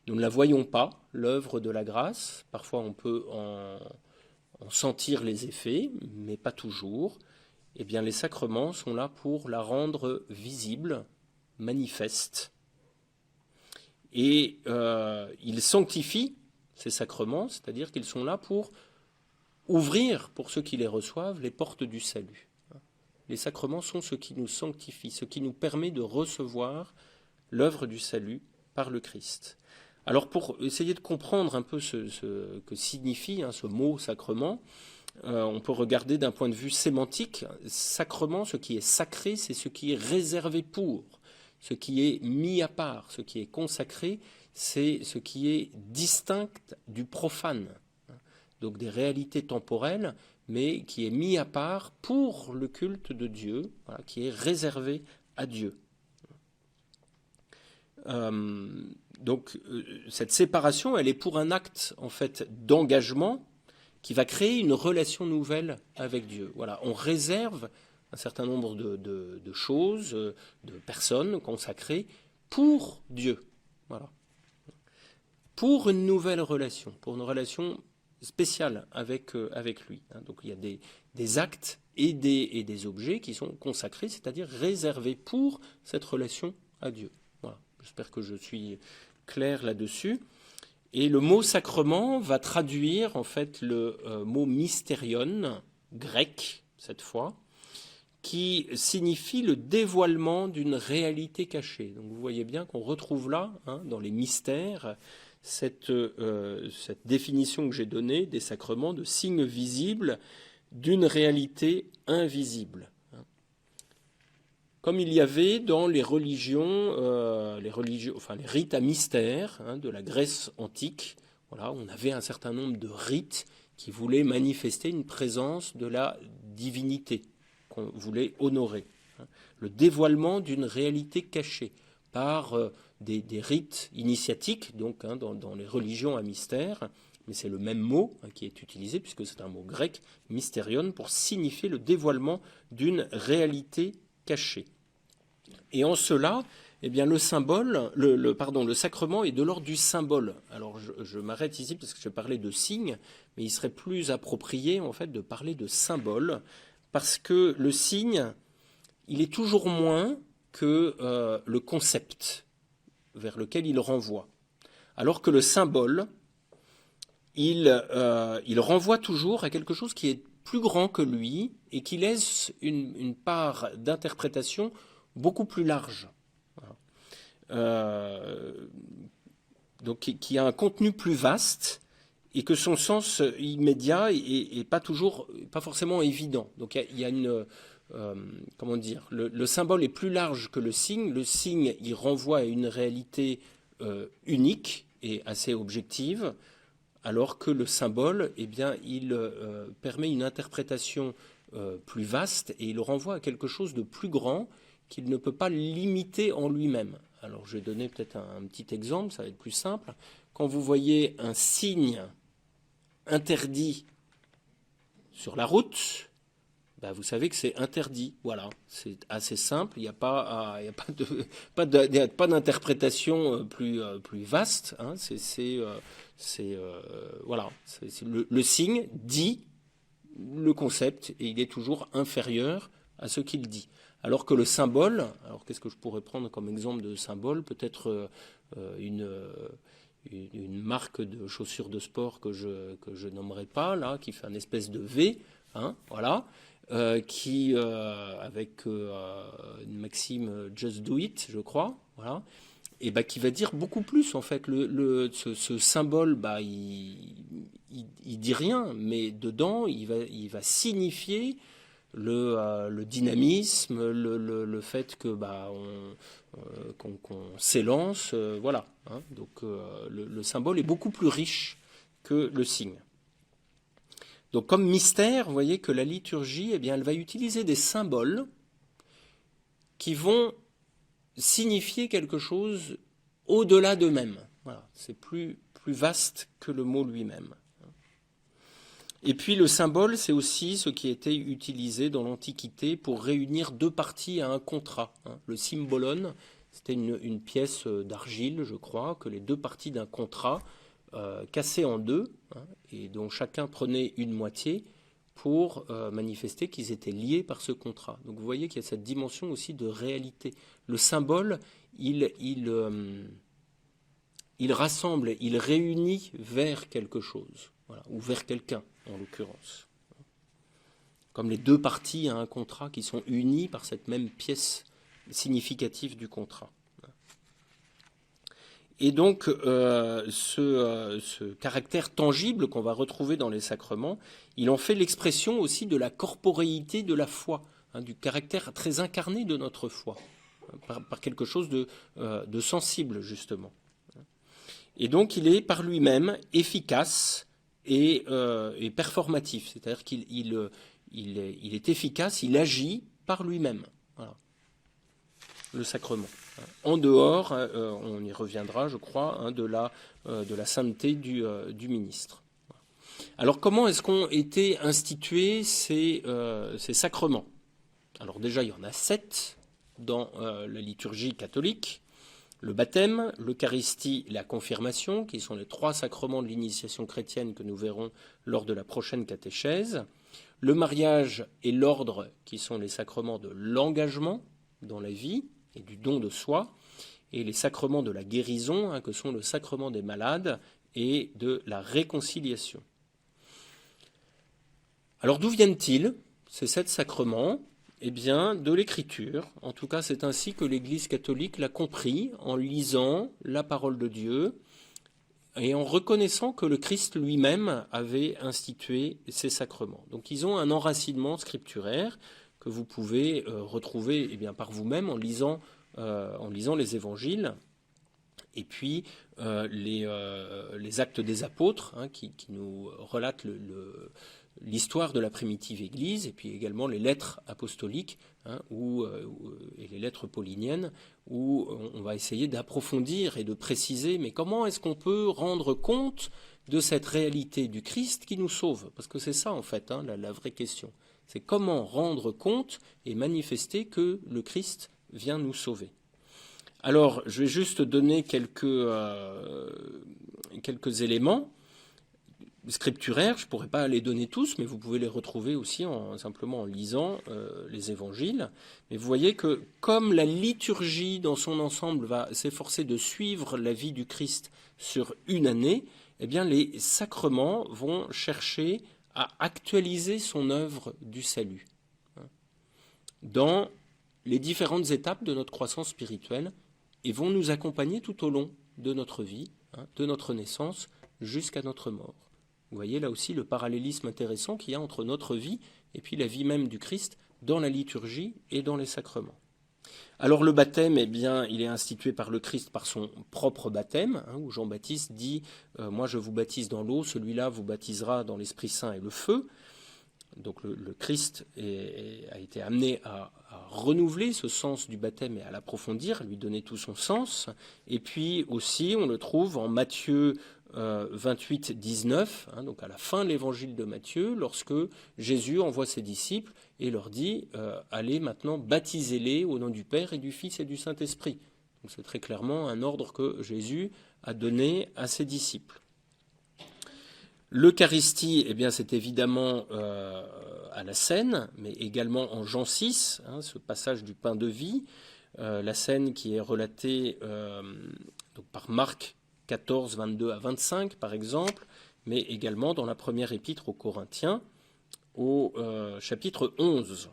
Nous ne la voyons pas, l'œuvre de la grâce. Parfois on peut en sentir les effets, mais pas toujours. Eh bien les sacrements sont là pour la rendre visible, manifeste. Et ils sanctifient ces sacrements, c'est-à-dire qu'ils sont là pour ouvrir, pour ceux qui les reçoivent, les portes du salut. Les sacrements sont ce qui nous sanctifie, ce qui nous permet de recevoir l'œuvre du salut par le Christ. Alors pour essayer de comprendre un peu ce que signifie ce mot sacrement, on peut regarder d'un point de vue sémantique. Sacrement, ce qui est sacré, c'est ce qui est réservé pour. Ce qui est mis à part, ce qui est consacré, c'est ce qui est distinct du profane. Donc des réalités temporelles, mais qui est mis à part pour le culte de Dieu, voilà, qui est réservé à Dieu. Donc cette séparation, elle est pour un acte en fait d'engagement qui va créer une relation nouvelle avec Dieu. Voilà, on réserve un certain nombre de choses, de personnes consacrées pour Dieu. Voilà. Pour une nouvelle relation, pour une relation spéciale avec lui. Donc il y a des actes et des objets qui sont consacrés, c'est-à-dire réservés pour cette relation à Dieu. Voilà. J'espère que je suis clair là-dessus. Et le mot sacrement va traduire en fait le mot mystérion, grec cette fois, qui signifie le dévoilement d'une réalité cachée. Donc vous voyez bien qu'on retrouve là, dans les mystères, cette définition que j'ai donnée des sacrements de signes visibles d'une réalité invisible. Comme il y avait dans les religions, les rites à mystère de la Grèce antique, voilà, on avait un certain nombre de rites qui voulaient manifester une présence de la divinité qu'on voulait honorer. Le dévoilement d'une réalité cachée par des rites initiatiques, donc dans les religions à mystère, mais c'est le même mot qui est utilisé, puisque c'est un mot grec, mystérion, pour signifier le dévoilement d'une réalité cachée. Et en cela, eh bien, le sacrement est de l'ordre du symbole. Alors je m'arrête ici parce que je parlais de signe, mais il serait plus approprié en fait de parler de symbole, parce que le signe, il est toujours moins que le concept vers lequel il renvoie. Alors que le symbole, il renvoie toujours à quelque chose qui est plus grand que lui et qui laisse une part d'interprétation beaucoup plus large. Donc qui a un contenu plus vaste et que son sens immédiat est pas forcément évident. Donc il y a une comment dire, le symbole est plus large que le signe. Le signe, il renvoie à une réalité unique et assez objective, alors que le symbole, eh bien, il permet une interprétation plus vaste et il renvoie à quelque chose de plus grand qu'il ne peut pas limiter en lui-même. Alors je vais donner peut-être un petit exemple, ça va être plus simple. Quand vous voyez un signe interdit sur la route, vous savez que c'est interdit. Voilà, c'est assez simple. Il n'y a pas d'interprétation plus vaste. Voilà, le signe dit le concept et il est toujours inférieur à ce qu'il dit. Alors que le symbole, alors qu'est-ce que je pourrais prendre comme exemple de symbole? Peut-être une marque de chaussures de sport que je nommerai pas là, qui fait un espèce de V, voilà. Qui, avec une maxime Just Do It, je crois, voilà, et qui va dire beaucoup plus en fait. Ce symbole, il dit rien, mais dedans, il va signifier le dynamisme, le fait que qu'on s'élance, voilà. Donc le symbole est beaucoup plus riche que le signe. Donc comme mystère, vous voyez que la liturgie, eh bien, elle va utiliser des symboles qui vont signifier quelque chose au-delà d'eux-mêmes. Voilà, c'est plus vaste que le mot lui-même. Et puis le symbole, c'est aussi ce qui était utilisé dans l'Antiquité pour réunir deux parties à un contrat. Le symbolon, c'était une pièce d'argile, je crois, que les deux parties d'un contrat cassées en deux, et dont chacun prenait une moitié pour manifester qu'ils étaient liés par ce contrat. Donc vous voyez qu'il y a cette dimension aussi de réalité. Le symbole, il rassemble, il réunit vers quelque chose, voilà, ou vers quelqu'un en l'occurrence. Comme les deux parties à un contrat qui sont unies par cette même pièce significative du contrat. Et donc ce caractère tangible qu'on va retrouver dans les sacrements, il en fait l'expression aussi de la corporéité de la foi, du caractère très incarné de notre foi, par quelque chose de sensible justement. Et donc il est par lui-même efficace et performatif, c'est-à-dire qu'il est efficace, il agit par lui-même. Voilà. Le sacrement. En dehors, on y reviendra, je crois, de la sainteté du ministre. Alors comment est-ce qu'ont été institués ces sacrements? Alors déjà, il y en a 7 dans la liturgie catholique. Le baptême, l'Eucharistie et la confirmation, qui sont les 3 sacrements de l'initiation chrétienne que nous verrons lors de la prochaine catéchèse. Le mariage et l'ordre, qui sont les sacrements de l'engagement dans la vie et du don de soi, et les sacrements de la guérison, que sont le sacrement des malades et de la réconciliation. Alors d'où viennent-ils, ces 7 sacrements? Eh bien, de l'Écriture. En tout cas, c'est ainsi que l'Église catholique l'a compris en lisant la parole de Dieu et en reconnaissant que le Christ lui-même avait institué ces sacrements. Donc ils ont un enracinement scripturaire que vous pouvez retrouver par vous-même en lisant les évangiles et puis les actes des apôtres qui nous relatent l'histoire de la primitive Église, et puis également les lettres apostoliques et les lettres pauliniennes, où on va essayer d'approfondir et de préciser, mais comment est-ce qu'on peut rendre compte de cette réalité du Christ qui nous sauve? Parce que c'est ça en fait la vraie question. C'est comment rendre compte et manifester que le Christ vient nous sauver. Alors, je vais juste donner quelques éléments scripturaires. Je ne pourrais pas les donner tous, mais vous pouvez les retrouver aussi simplement en lisant les évangiles. Mais vous voyez que comme la liturgie dans son ensemble va s'efforcer de suivre la vie du Christ sur une année, eh bien les sacrements vont chercher à actualiser son œuvre du salut dans les différentes étapes de notre croissance spirituelle et vont nous accompagner tout au long de notre vie, de notre naissance jusqu'à notre mort. Vous voyez là aussi le parallélisme intéressant qu'il y a entre notre vie et puis la vie même du Christ dans la liturgie et dans les sacrements. Alors le baptême, eh bien, il est institué par le Christ par son propre baptême, où Jean-Baptiste dit « Moi je vous baptise dans l'eau, celui-là vous baptisera dans l'Esprit Saint et le feu ». Donc le Christ a été amené à renouveler ce sens du baptême et à l'approfondir, à lui donner tout son sens. Et puis aussi, on le trouve en Matthieu 28, 19, donc à la fin de l'évangile de Matthieu, lorsque Jésus envoie ses disciples et leur dit « Allez maintenant, baptisez-les au nom du Père et du Fils et du Saint-Esprit ». Donc c'est très clairement un ordre que Jésus a donné à ses disciples. L'Eucharistie, eh bien, c'est évidemment à la scène, mais également en Jean 6, ce passage du pain de vie, la scène qui est relatée donc par Marc 14, 22 à 25, par exemple, mais également dans la première épître aux Corinthiens, au chapitre 11.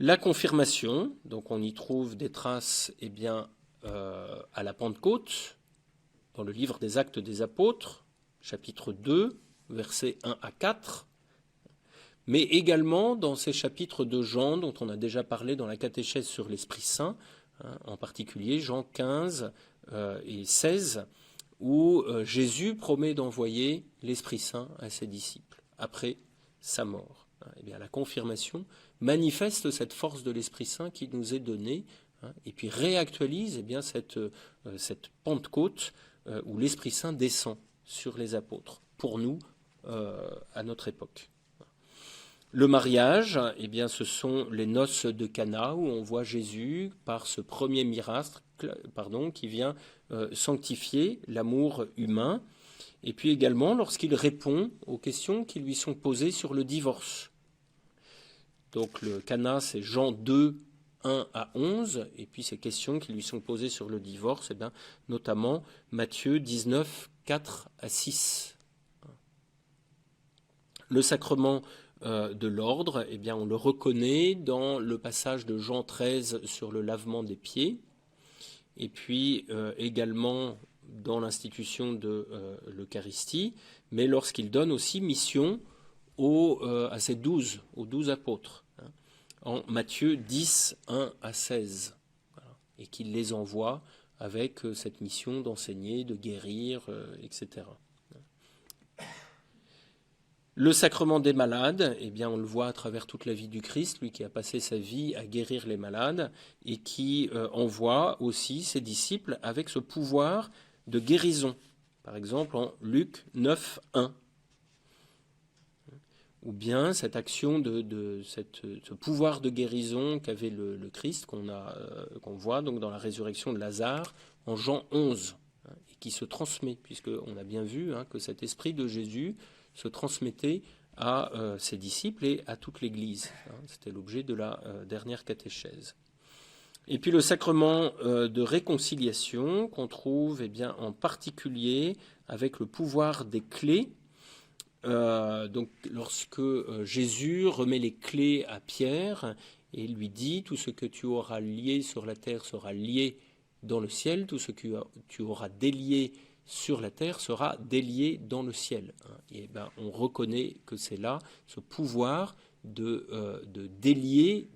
La confirmation, donc on y trouve des traces eh bien, à la Pentecôte, dans le livre des Actes des Apôtres, chapitre 2, versets 1 à 4, mais également dans ces chapitres de Jean dont on a déjà parlé dans la catéchèse sur l'Esprit Saint, en particulier Jean 15 et 16, où Jésus promet d'envoyer l'Esprit Saint à ses disciples après sa mort. Eh bien, la confirmation manifeste cette force de l'Esprit Saint qui nous est donnée, et puis réactualise cette Pentecôte où l'Esprit Saint descend sur les apôtres, pour nous, à notre époque. Le mariage, eh bien, ce sont les noces de Cana, où on voit Jésus, par ce premier miracle, qui vient sanctifier l'amour humain, et puis également lorsqu'il répond aux questions qui lui sont posées sur le divorce. Donc le Cana, c'est Jean 2, 1 à 11, et puis ces questions qui lui sont posées sur le divorce, eh bien, notamment Matthieu 19, 4 à 6. Le sacrement de l'ordre, eh bien, on le reconnaît dans le passage de Jean 13 sur le lavement des pieds, et puis également dans l'institution de l'Eucharistie, mais lorsqu'il donne aussi mission à ces 12, aux 12 apôtres, en Matthieu 10, 1 à 16, voilà, et qu'il les envoie avec cette mission d'enseigner, de guérir, etc. Le sacrement des malades, eh bien, on le voit à travers toute la vie du Christ, lui qui a passé sa vie à guérir les malades et qui envoie aussi ses disciples avec ce pouvoir de guérison. Par exemple, en Luc 9, 1. Ou bien cette action ce pouvoir de guérison qu'avait le Christ, qu'on voit donc dans la résurrection de Lazare, en Jean 11, et qui se transmet, puisqu'on a bien vu que cet esprit de Jésus se transmettait à ses disciples et à toute l'Église. C'était l'objet de la dernière catéchèse. Et puis le sacrement de réconciliation qu'on trouve en particulier avec le pouvoir des clés. Donc lorsque Jésus remet les clés à Pierre et lui dit « Tout ce que tu auras lié sur la terre sera lié dans le ciel, tout ce que tu auras délié sur la terre sera délié dans le ciel. » Et on reconnaît que c'est là ce pouvoir de délier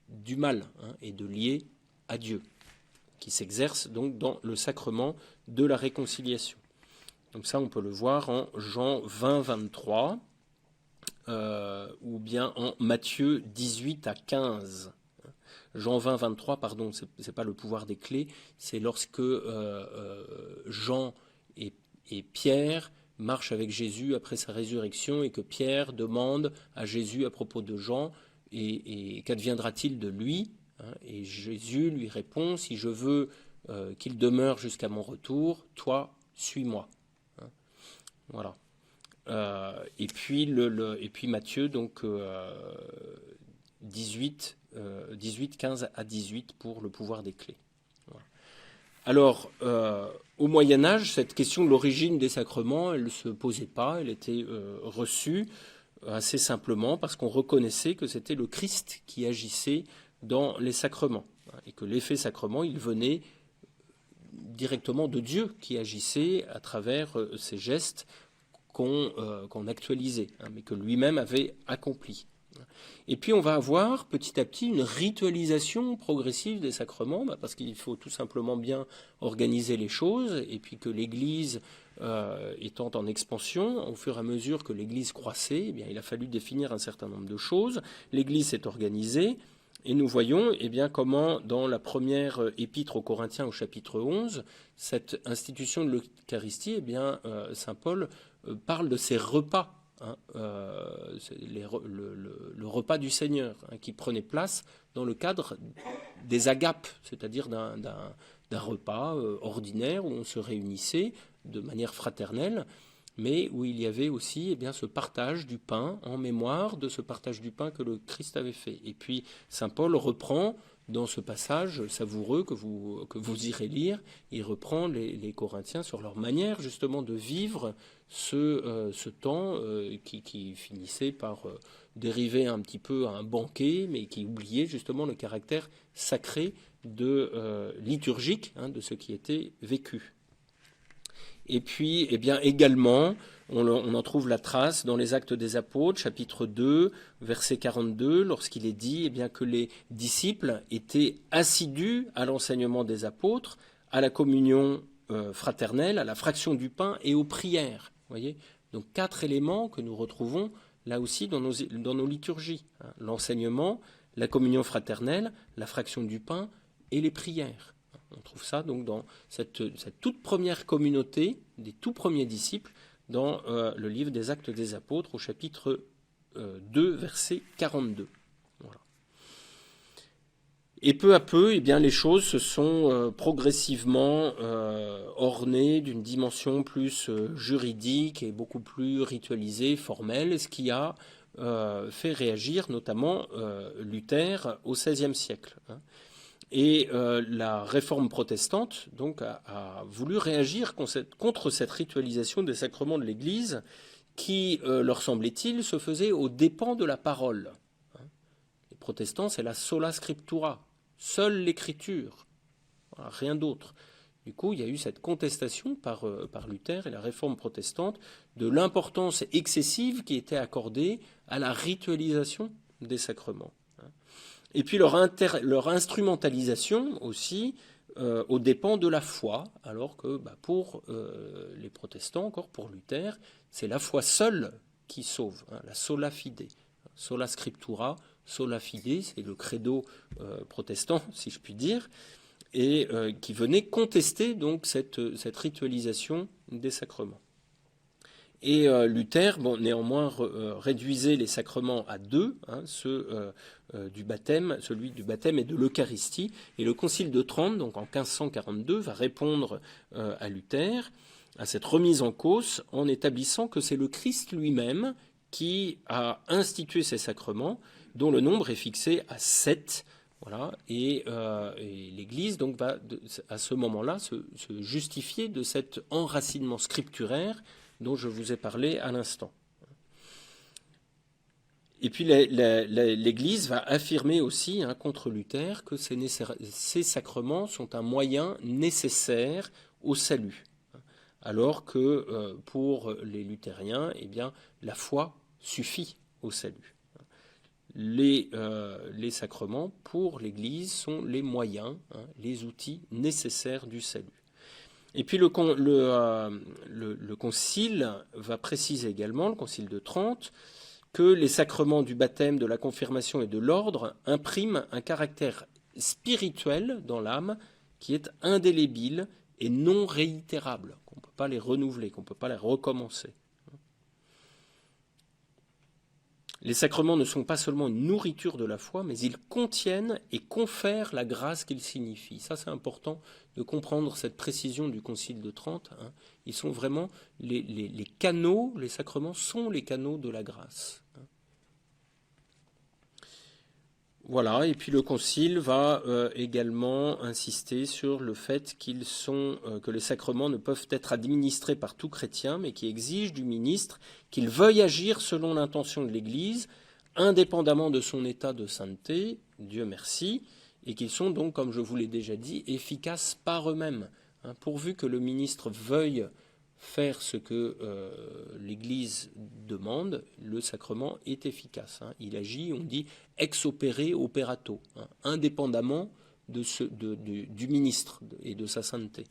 du mal et de lier à Dieu, qui s'exerce donc dans le sacrement de la réconciliation. Donc ça, on peut le voir en Jean 20, 23, ou bien en Matthieu 18 à 15. Jean 20, 23, pardon, c'est pas le pouvoir des clés, c'est lorsque Jean et Pierre marchent avec Jésus après sa résurrection et que Pierre demande à Jésus à propos de Jean, et qu'adviendra-t-il de lui ? Et Jésus lui répond, si je veux qu'il demeure jusqu'à mon retour, toi, suis-moi. Voilà. Et puis Matthieu, donc 18, 15 à 18 pour le pouvoir des clés. Voilà. Alors, au Moyen-Âge, cette question de l'origine des sacrements, elle ne se posait pas, elle était reçue assez simplement parce qu'on reconnaissait que c'était le Christ qui agissait dans les sacrements et que l'effet sacrement, il venait directement de Dieu qui agissait à travers ces gestes qu'on actualisait, mais que lui-même avait accomplis. Et puis on va avoir petit à petit une ritualisation progressive des sacrements, parce qu'il faut tout simplement bien organiser les choses, et puis que l'Église étant en expansion, au fur et à mesure que l'Église croissait, il a fallu définir un certain nombre de choses. L'Église s'est organisée, et nous voyons comment dans la première épître aux Corinthiens au chapitre 11, cette institution de l'Eucharistie, saint Paul parle de ces repas, le repas du Seigneur, qui prenait place dans le cadre des agapes, c'est-à-dire d'un repas ordinaire où on se réunissait de manière fraternelle, mais où il y avait aussi ce partage du pain en mémoire de ce partage du pain que le Christ avait fait. Et puis saint Paul reprend dans ce passage savoureux que vous irez lire, il reprend les Corinthiens sur leur manière justement de vivre ce temps qui finissait par dériver un petit peu à un banquet, mais qui oubliait justement le caractère sacré liturgique de ce qui était vécu. Et puis, également, on en trouve la trace dans les Actes des Apôtres, chapitre 2, verset 42, lorsqu'il est dit que les disciples étaient assidus à l'enseignement des apôtres, à la communion fraternelle, à la fraction du pain et aux prières. Voyez, donc 4 éléments que nous retrouvons là aussi dans nos liturgies. L'enseignement, la communion fraternelle, la fraction du pain et les prières. On trouve ça donc dans cette toute première communauté des tout premiers disciples dans le livre des Actes des Apôtres au chapitre 2, verset 42. Voilà. Et peu à peu, eh bien, les choses se sont progressivement ornées d'une dimension plus juridique et beaucoup plus ritualisée, formelle, ce qui a fait réagir notamment Luther au XVIe siècle. Et la réforme protestante donc, a voulu réagir contre cette ritualisation des sacrements de l'Église qui, leur semblait-il, se faisait aux dépens de la parole. Les protestants, c'est la sola scriptura, seule l'écriture, voilà, rien d'autre. Du coup, il y a eu cette contestation par Luther et la réforme protestante de l'importance excessive qui était accordée à la ritualisation des sacrements. Et puis leur instrumentalisation aussi aux dépens de la foi, alors que pour les protestants, encore pour Luther, c'est la foi seule qui sauve, la sola fide. Sola scriptura, sola fide, c'est le credo protestant, si je puis dire, et qui venait contester donc cette ritualisation des sacrements. Et Luther, néanmoins, réduisait les sacrements à 2, celui du baptême et de l'Eucharistie. Et le Concile de Trente, donc en 1542, va répondre à Luther, à cette remise en cause, en établissant que c'est le Christ lui-même qui a institué ces sacrements, dont le nombre est fixé à 7. Voilà, et l'Église donc va à ce moment-là se justifier de cet enracinement scripturaire dont je vous ai parlé à l'instant. Et puis l'Église va affirmer aussi contre Luther que ces sacrements sont un moyen nécessaire au salut, alors que pour les luthériens, eh bien, la foi suffit au salut. Les sacrements pour l'Église sont les moyens, les outils nécessaires du salut. Et puis le concile va préciser également, le concile de Trente, que les sacrements du baptême, de la confirmation et de l'ordre impriment un caractère spirituel dans l'âme qui est indélébile et non réitérable, qu'on ne peut pas les renouveler, qu'on ne peut pas les recommencer. Les sacrements ne sont pas seulement une nourriture de la foi, mais ils contiennent et confèrent la grâce qu'ils signifient. Ça, c'est important de comprendre cette précision du Concile de Trente. Ils sont vraiment les canaux, les sacrements sont les canaux de la grâce. Voilà, et puis le Concile va également insister sur le fait que les sacrements ne peuvent être administrés par tout chrétien, mais qui exigent du ministre qu'il veuille agir selon l'intention de l'Église, indépendamment de son état de sainteté, Dieu merci, et qu'ils sont donc, comme je vous l'ai déjà dit, efficaces par eux-mêmes. Pourvu que le ministre veuille faire ce que l'Église demande, le sacrement est efficace. Il agit, on dit, ex opere operato, indépendamment du ministre et de sa sainteté.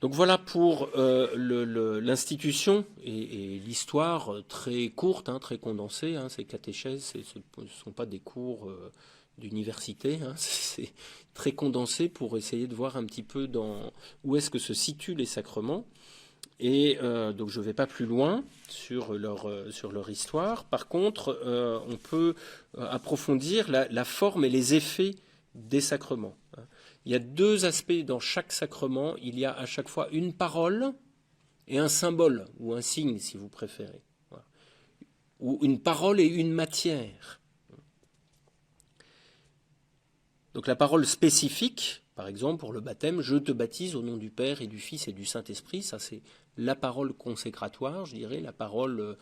Donc voilà pour l'institution et l'histoire très courte, très condensée. Ces catéchèses, ce ne sont pas des cours d'université, c'est très condensé pour essayer de voir un petit peu où est-ce que se situent les sacrements. Et donc je ne vais pas plus loin sur leur histoire. Par contre, on peut approfondir la forme et les effets des sacrements. Il y a 2 aspects dans chaque sacrement. Il y a à chaque fois une parole et un symbole, ou un signe si vous préférez. Voilà. Ou une parole et une matière. Donc la parole spécifique, par exemple pour le baptême, je te baptise au nom du Père et du Fils et du Saint-Esprit, ça c'est la parole consécratoire, je dirais, la parole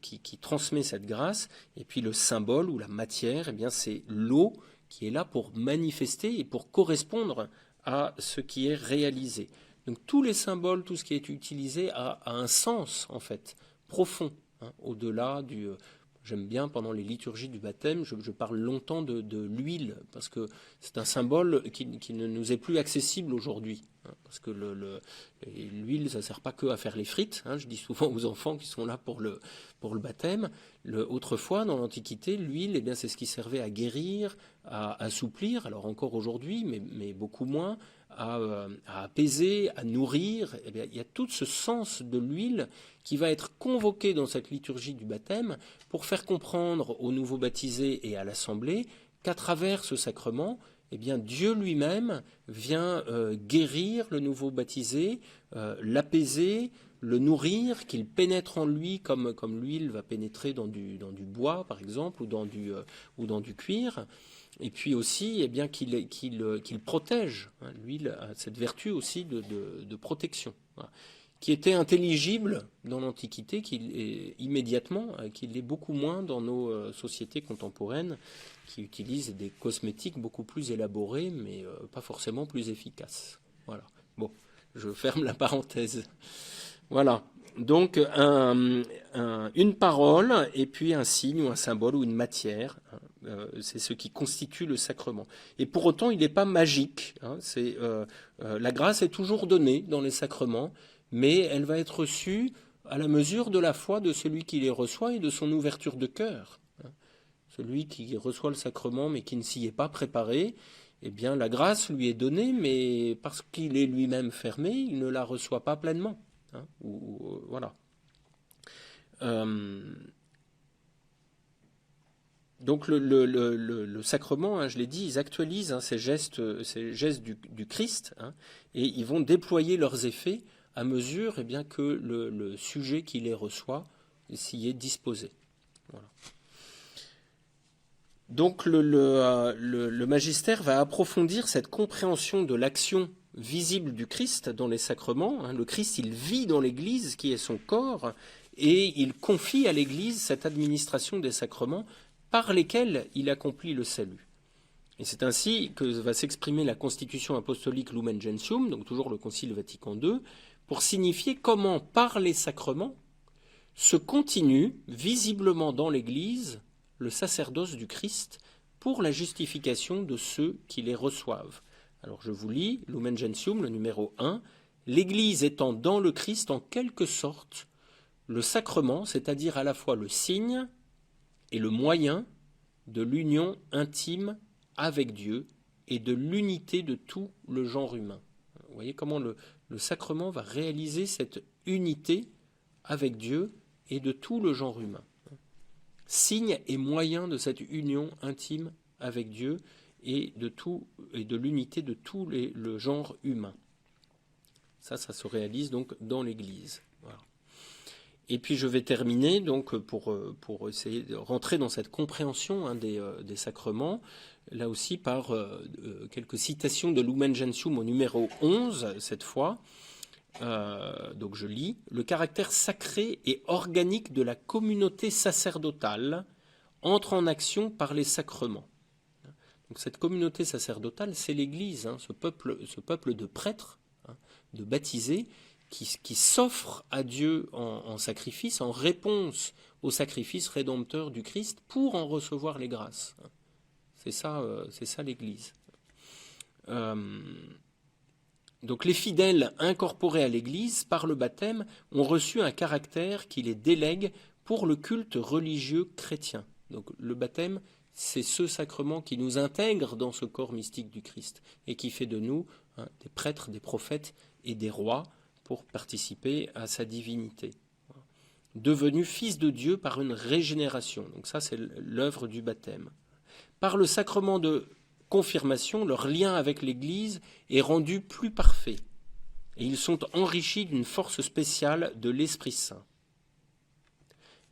qui transmet cette grâce, et puis le symbole ou la matière, eh bien c'est l'eau qui est là pour manifester et pour correspondre à ce qui est réalisé. Donc tous les symboles, tout ce qui est utilisé a un sens en fait profond, au-delà j'aime bien pendant les liturgies du baptême, je parle longtemps de l'huile, parce que c'est un symbole qui ne nous est plus accessible aujourd'hui. Hein, parce que l'huile, ça ne sert pas que à faire les frites. Hein, je dis souvent aux enfants qui sont là pour le baptême. Autrefois, dans l'Antiquité, l'huile, eh bien, c'est ce qui servait à guérir, à assouplir, alors encore aujourd'hui, mais beaucoup moins, à apaiser, à nourrir. Eh bien, il y a tout ce sens de l'huile qui va être convoqué dans cette liturgie du baptême pour faire comprendre aux nouveaux baptisés et à l'Assemblée qu'à travers ce sacrement, eh bien, Dieu lui-même vient guérir le nouveau baptisé, l'apaiser, le nourrir, qu'il pénètre en lui comme l'huile va pénétrer dans du bois, par exemple, ou dans du cuir. Et puis aussi, eh bien, qu'il protège. Hein, l'huile a cette vertu aussi de protection. Voilà, qui était intelligible dans l'Antiquité, immédiatement, qu'il l'est beaucoup moins dans nos sociétés contemporaines, qui utilisent des cosmétiques beaucoup plus élaborés, mais pas forcément plus efficaces. Voilà. Bon, je ferme la parenthèse. Voilà. Donc, une parole, et puis un signe ou un symbole ou une matière. C'est ce qui constitue le sacrement. Et pour autant, il n'est pas magique. Hein, la grâce est toujours donnée dans les sacrements, mais elle va être reçue à la mesure de la foi de celui qui les reçoit et de son ouverture de cœur. Celui qui reçoit le sacrement mais qui ne s'y est pas préparé, eh bien la grâce lui est donnée, mais parce qu'il est lui-même fermé, il ne la reçoit pas pleinement. Hein, voilà. Donc le sacrement, hein, je l'ai dit, ils actualisent ces gestes du Christ, hein, et ils vont déployer leurs effets à mesure eh bien, que le sujet qui les reçoit s'y est disposé. Voilà. Donc le magistère va approfondir cette compréhension de l'action visible du Christ dans les sacrements. Hein. Le Christ, il vit dans l'Église qui est son corps, et il confie à l'Église cette administration des sacrements par lesquels il accomplit le salut. Et c'est ainsi que va s'exprimer la constitution apostolique Lumen Gentium, donc toujours le Concile Vatican II, pour signifier comment, par les sacrements, se continue visiblement dans l'Église le sacerdoce du Christ pour la justification de ceux qui les reçoivent. Alors je vous lis Lumen Gentium, le numéro 1. L'Église étant dans le Christ en quelque sorte le sacrement, c'est-à-dire à la fois le signe et le moyen de l'union intime avec Dieu et de l'unité de tout le genre humain. Vous voyez comment le sacrement va réaliser cette unité avec Dieu et de tout le genre humain. Signe et moyen de cette union intime avec Dieu et de l'unité de tout le genre humain. Ça se réalise donc dans l'Église. Voilà. Et puis je vais terminer donc pour essayer de rentrer dans cette compréhension des sacrements, là aussi par quelques citations de Lumen Gentium au numéro 11 cette fois. Donc je lis « Le caractère sacré et organique de la communauté sacerdotale entre en action par les sacrements. » Donc cette communauté sacerdotale, c'est l'Église, hein, ce peuple de prêtres, hein, de baptisés, qui s'offre à Dieu en sacrifice, en réponse au sacrifice rédempteur du Christ pour en recevoir les grâces. C'est ça l'Église. Donc les fidèles incorporés à l'Église par le baptême ont reçu un caractère qui les délègue pour le culte religieux chrétien. Donc le baptême, c'est ce sacrement qui nous intègre dans ce corps mystique du Christ et qui fait de nous des prêtres, des prophètes et des rois pour participer à sa divinité. Devenus fils de Dieu par une régénération. Donc ça, c'est l'œuvre du baptême. Par le sacrement de confirmation, leur lien avec l'Église est rendu plus parfait et ils sont enrichis d'une force spéciale de l'Esprit Saint.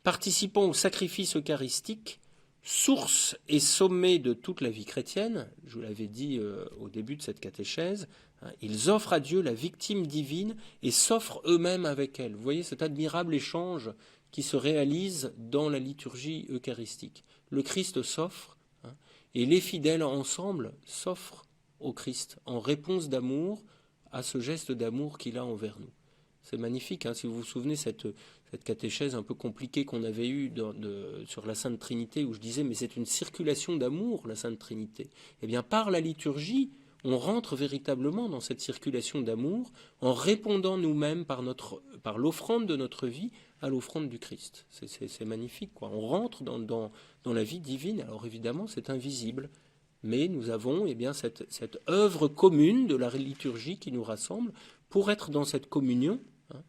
Participant au sacrifice eucharistique, source et sommet de toute la vie chrétienne, je vous l'avais dit au début de cette catéchèse, ils offrent à Dieu la victime divine et s'offrent eux-mêmes avec elle. Vous voyez cet admirable échange qui se réalise dans la liturgie eucharistique. Le Christ s'offre, et les fidèles ensemble s'offrent au Christ en réponse d'amour à ce geste d'amour qu'il a envers nous. C'est magnifique, hein, si vous vous souvenez, cette catéchèse un peu compliquée qu'on avait eue sur la Sainte Trinité, où je disais, mais c'est une circulation d'amour, la Sainte Trinité. Eh bien, par la liturgie, on rentre véritablement dans cette circulation d'amour en répondant nous-mêmes par l'offrande de notre vie à l'offrande du Christ. C'est magnifique, quoi. On rentre dans la vie divine. Alors évidemment, c'est invisible, mais nous avons cette œuvre commune de la liturgie qui nous rassemble pour être dans cette communion, hein,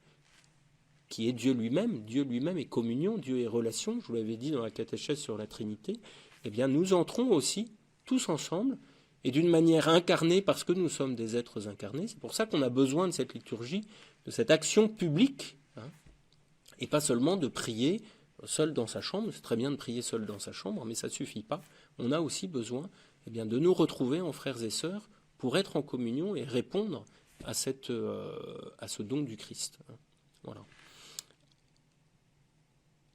qui est Dieu lui-même. Dieu lui-même est communion, Dieu est relation. Je vous l'avais dit dans la catéchèse sur la Trinité. Eh bien, nous entrons aussi tous ensemble et d'une manière incarnée parce que nous sommes des êtres incarnés. C'est pour ça qu'on a besoin de cette liturgie, de cette action publique, hein, et pas seulement de prier seul dans sa chambre. C'est très bien de prier seul dans sa chambre, mais ça ne suffit pas. On a aussi besoin de nous retrouver en frères et sœurs pour être en communion et répondre à ce don du Christ. Voilà.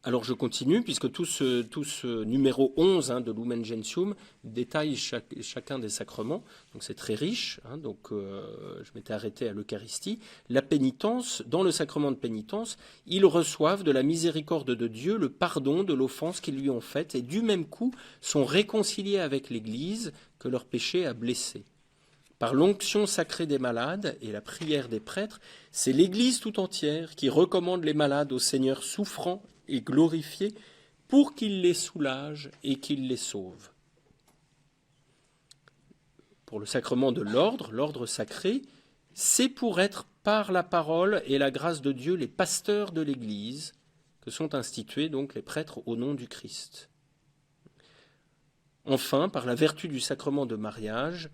Alors je continue, puisque tout ce numéro 11 de Lumen Gentium détaille chacun des sacrements, donc c'est très riche, donc je m'étais arrêté à l'Eucharistie. La pénitence, dans le sacrement de pénitence, ils reçoivent de la miséricorde de Dieu le pardon de l'offense qu'ils lui ont faite, et du même coup sont réconciliés avec l'Église que leur péché a blessé. Par l'onction sacrée des malades et la prière des prêtres, c'est l'Église tout entière qui recommande les malades au Seigneur souffrant et glorifié pour qu'il les soulage et qu'il les sauve. Pour le sacrement de l'ordre sacré, c'est pour être par la parole et la grâce de Dieu les pasteurs de l'Église que sont institués donc les prêtres au nom du Christ. Enfin, par la vertu du sacrement de mariage,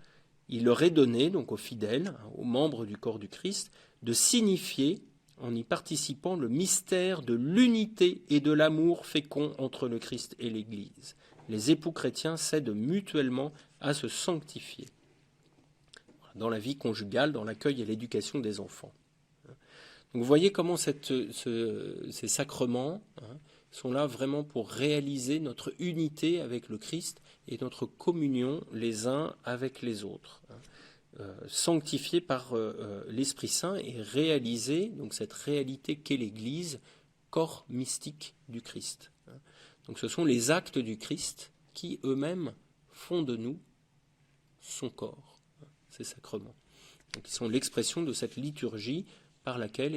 il leur est donné, donc aux fidèles, aux membres du corps du Christ, de signifier, en y participant, le mystère de l'unité et de l'amour fécond entre le Christ et l'Église. Les époux chrétiens s'aident mutuellement à se sanctifier dans la vie conjugale, dans l'accueil et l'éducation des enfants. Donc vous voyez comment ces sacrements sont là vraiment pour réaliser notre unité avec le Christ et notre communion les uns avec les autres. Sanctifiés par l'Esprit Saint et réaliser donc cette réalité qu'est l'Église, corps mystique du Christ. Donc ce sont les actes du Christ qui eux-mêmes font de nous son corps, ces sacrements. Donc ils sont l'expression de cette liturgie par laquelle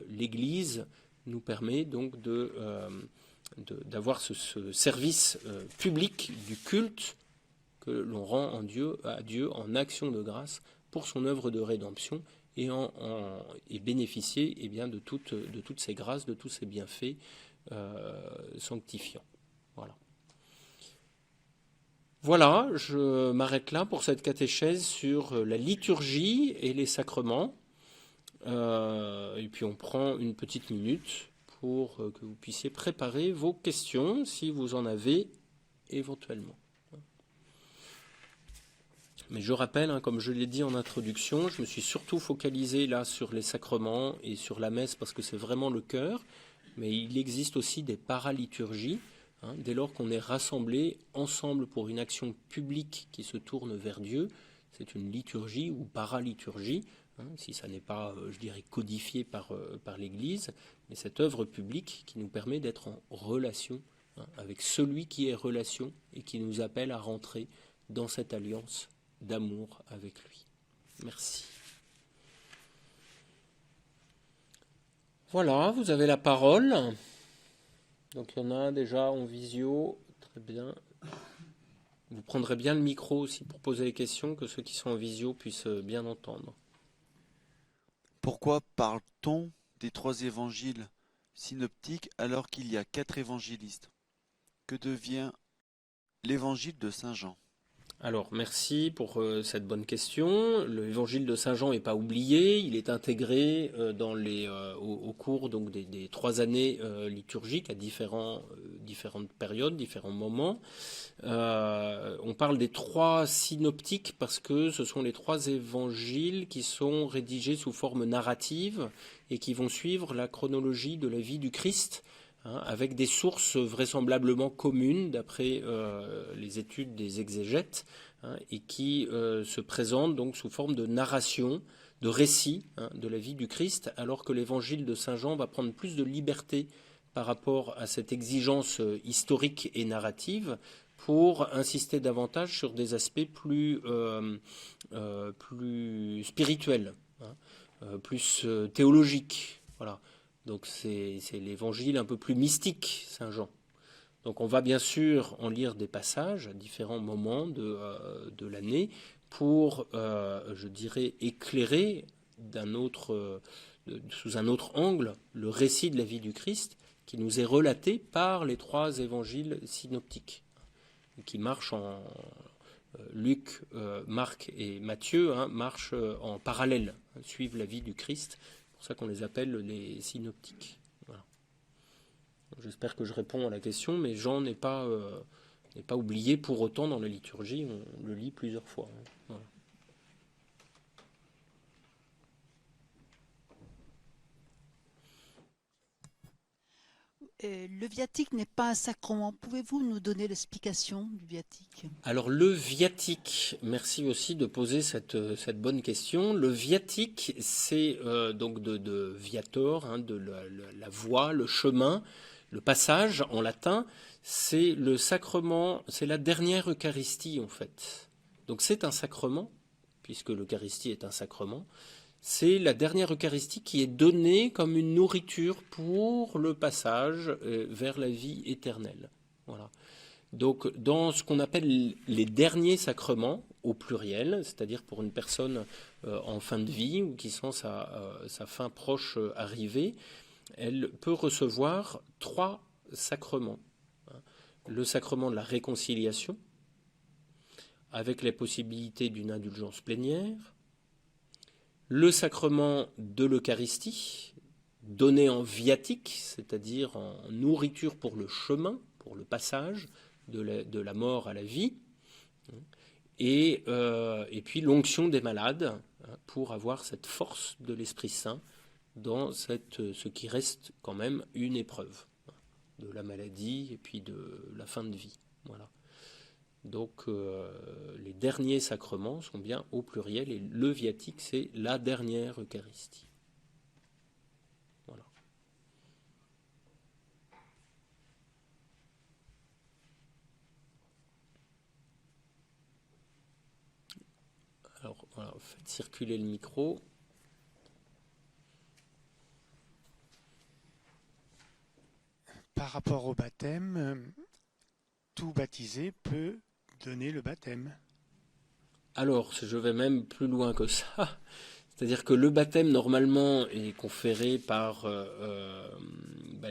l'Église nous permet donc d'avoir ce service public du culte que l'on rend à Dieu en action de grâce pour son œuvre de rédemption et bénéficier de toutes ces grâces, de tous ces bienfaits sanctifiants. Voilà, je m'arrête là pour cette catéchèse sur la liturgie et les sacrements. Et puis on prend une petite minute pour que vous puissiez préparer vos questions si vous en avez éventuellement. Mais je rappelle, comme je l'ai dit en introduction, je me suis surtout focalisé là sur les sacrements et sur la messe parce que c'est vraiment le cœur, mais il existe aussi des paraliturgies, dès lors qu'on est rassemblés ensemble pour une action publique qui se tourne vers Dieu. C'est une liturgie ou paraliturgie, si ça n'est pas, codifié par l'Église, mais cette œuvre publique qui nous permet d'être en relation avec celui qui est relation et qui nous appelle à rentrer dans cette alliance d'amour avec lui. Merci. Voilà, vous avez la parole. Donc il y en a déjà en visio. Très bien. Vous prendrez bien le micro aussi pour poser les questions, que ceux qui sont en visio puissent bien entendre. Pourquoi parle-t-on des 3 évangiles synoptiques alors qu'il y a 4 évangélistes? Que devient l'évangile de Saint Jean? Alors, merci pour cette bonne question. L'évangile de Saint Jean n'est pas oublié, il est intégré au cours donc, des 3 années liturgiques à différentes périodes, différents moments. On parle des 3 synoptiques parce que ce sont les 3 évangiles qui sont rédigés sous forme narrative et qui vont suivre la chronologie de la vie du Christ, avec des sources vraisemblablement communes d'après les études des exégètes, et qui se présente donc sous forme de narration, de récit de la vie du Christ, alors que l'évangile de Saint Jean va prendre plus de liberté par rapport à cette exigence historique et narrative pour insister davantage sur des aspects plus spirituels, plus théologiques. Voilà. Donc c'est l'évangile un peu plus mystique, Saint Jean. Donc on va bien sûr en lire des passages à différents moments de l'année pour, je dirais, éclairer sous un autre angle le récit de la vie du Christ qui nous est relaté par les 3 évangiles synoptiques, qui marchent Luc, Marc et Matthieu marchent en parallèle, suivent la vie du Christ. C'est pour ça qu'on les appelle les synoptiques. Voilà. J'espère que je réponds à la question, mais Jean n'est pas oublié pour autant dans la liturgie. On le lit plusieurs fois. Voilà. Le viatique n'est pas un sacrement. Pouvez-vous nous donner l'explication du viatique? Alors le viatique, merci aussi de poser cette bonne question. Le viatique, c'est donc de viator, de la voie, le chemin, le passage en latin. C'est le sacrement, c'est la dernière Eucharistie en fait. Donc c'est un sacrement, puisque l'Eucharistie est un sacrement. C'est la dernière Eucharistie qui est donnée comme une nourriture pour le passage vers la vie éternelle. Voilà. Donc, dans ce qu'on appelle les derniers sacrements, au pluriel, c'est-à-dire pour une personne en fin de vie ou qui sent sa fin proche arriver, elle peut recevoir 3 sacrements. Le sacrement de la réconciliation, avec la possibilité d'une indulgence plénière, le sacrement de l'Eucharistie, donné en viatique, c'est-à-dire en nourriture pour le chemin, pour le passage de la mort à la vie, et puis l'onction des malades, pour avoir cette force de l'Esprit Saint dans ce qui reste quand même une épreuve de la maladie et puis de la fin de vie. Voilà. Donc les derniers sacrements sont bien au pluriel et le viatique c'est la dernière Eucharistie. Voilà. Alors voilà, faites circuler le micro. Par rapport au baptême, tout baptisé peut donner le baptême. Alors, je vais même plus loin que ça. C'est-à-dire que le baptême, normalement, est conféré par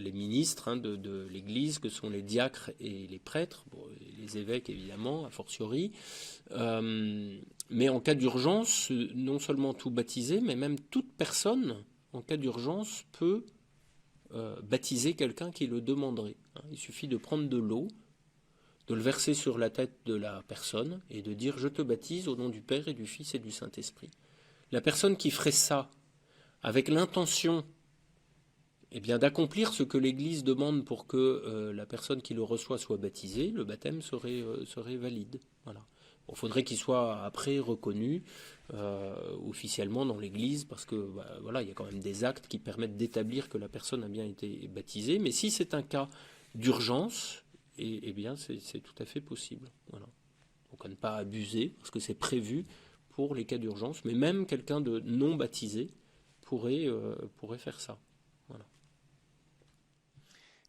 les ministres de l'Église, que sont les diacres et les prêtres, les évêques évidemment, a fortiori. Mais en cas d'urgence, non seulement tout baptisé, mais même toute personne, en cas d'urgence, peut baptiser quelqu'un qui le demanderait. Il suffit de prendre de l'eau, de le verser sur la tête de la personne et de dire « Je te baptise au nom du Père et du Fils et du Saint-Esprit ». La personne qui ferait ça avec l'intention d'accomplir ce que l'Église demande pour que la personne qui le reçoit soit baptisée, le baptême serait valide. Voilà. Il faudrait qu'il soit après reconnu officiellement dans l'Église parce que voilà, il y a quand même des actes qui permettent d'établir que la personne a bien été baptisée. Mais si c'est un cas d'urgence, c'est tout à fait possible. Voilà. Donc à ne pas abuser parce que c'est prévu pour les cas d'urgence, mais même quelqu'un de non baptisé pourrait faire ça. Voilà.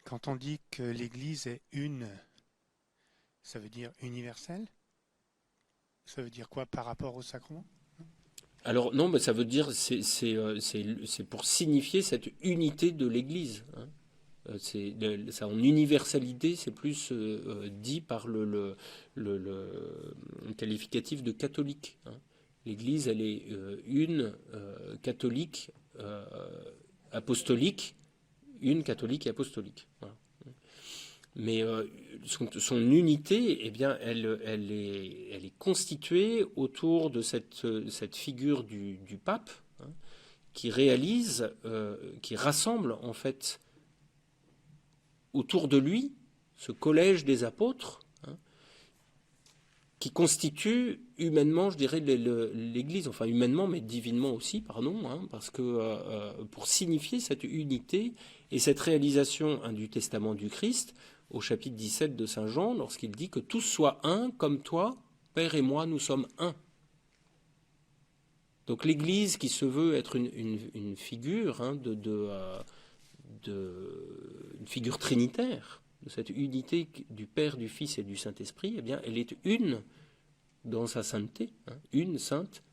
Quand on dit que l'Église est une, ça veut dire universelle? Ça veut dire quoi par rapport au sacrement? Alors non, mais ça veut dire c'est pour signifier cette unité de l'Église. Ça en universalité, c'est plus dit par le qualificatif de catholique. L'Église, elle est une catholique apostolique, une catholique et apostolique. Voilà. Mais son unité, elle est constituée autour de cette figure du pape qui réalise, qui rassemble en fait autour de lui ce collège des apôtres qui constitue humainement, je dirais, l'Église, enfin humainement, mais divinement aussi, pardon, hein, parce que pour signifier cette unité et cette réalisation du testament du Christ, au chapitre 17 de Saint Jean, lorsqu'il dit que tous soient un, comme toi, Père et moi, nous sommes un. Donc l'Église qui se veut être une figure hein, une figure trinitaire, de cette unité du Père, du Fils et du Saint-Esprit, eh bien, elle est une dans sa sainteté, hein, une sainte,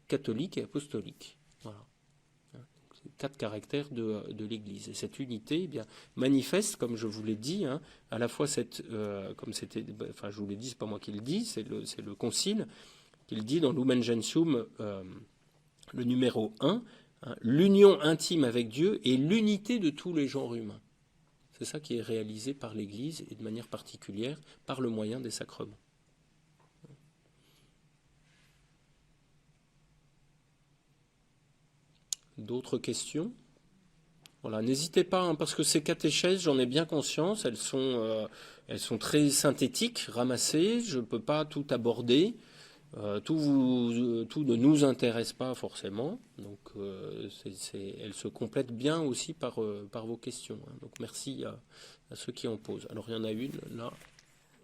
catholique et apostolique. Voilà. C'est 4 caractères de l'Église. Et cette unité eh bien, manifeste, comme je vous l'ai dit, hein, à la fois comme c'était, enfin je vous l'ai dit, c'est pas moi qui le dis, c'est le Concile qui le dit dans Lumen Gentium, le numéro 1, hein, l'union intime avec Dieu et l'unité de tous les genres humains. C'est ça qui est réalisé par l'Église et de manière particulière par le moyen des sacrements. D'autres questions? Voilà, n'hésitez pas, hein, parce que ces catéchèses, j'en ai bien conscience, elles sont très synthétiques, ramassées, je ne peux pas tout aborder. Tout ne nous intéresse pas forcément, donc elles se complètent bien aussi par vos questions. Hein. Donc merci à ceux qui en posent. Alors il y en a une là.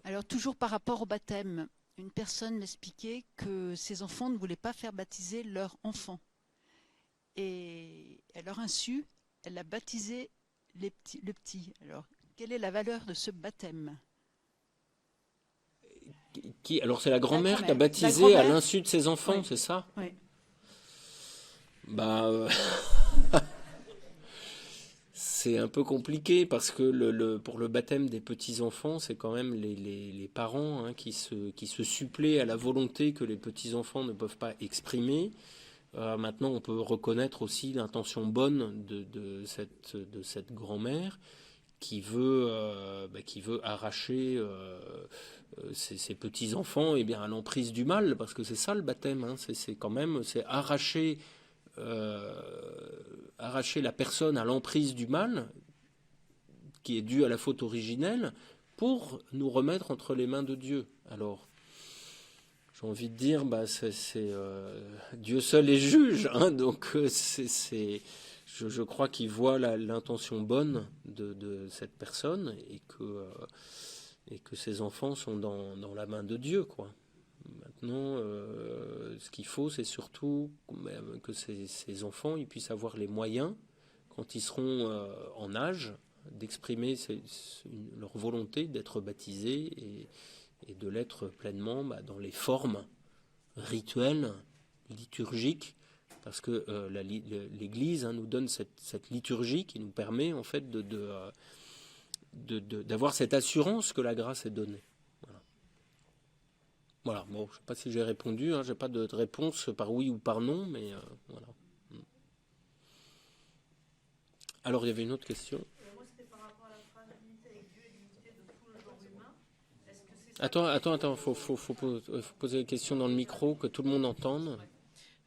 Alors toujours par rapport au baptême, une personne m'expliquait que ses enfants ne voulaient pas faire baptiser leur enfant. Et à leur insu, elle a baptisé le petit. Alors quelle est la valeur de ce baptême? Alors c'est la grand-mère qui a La baptisé grand-mère. à l'insu de ses enfants, Oui. c'est ça? Oui. Bah, c'est un peu compliqué parce que pour le baptême des petits-enfants, c'est quand même les parents hein, qui se suppléent à la volonté que les petits-enfants ne peuvent pas exprimer. Maintenant, on peut reconnaître aussi l'intention bonne de cette grand-mère qui veut arracher ses petits-enfants eh bien, à l'emprise du mal, parce que c'est ça le baptême, hein, c'est arracher la personne à l'emprise du mal, qui est due à la faute originelle, pour nous remettre entre les mains de Dieu. Alors, j'ai envie de dire, Dieu seul est juge, hein, donc je crois qu'il voit l'intention bonne de cette personne et que ses enfants sont dans la main de Dieu, quoi. Maintenant, ce qu'il faut, c'est surtout que ces enfants ils puissent avoir les moyens, quand ils seront en âge, d'exprimer leur volonté d'être baptisés et de l'être pleinement dans les formes rituelles, liturgiques, parce que l'Église nous donne cette liturgie qui nous permet en fait d'avoir cette assurance que la grâce est donnée. Voilà, bon, je ne sais pas si j'ai répondu, hein, je n'ai pas de réponse par oui ou par non, mais voilà. Alors, il y avait une autre question. Moi, c'était par rapport à la phrase l'unité avec Dieu et l'unité de tout le genre humain. Est-ce que c'est Attends, faut poser les questions dans le micro, que tout le monde entende.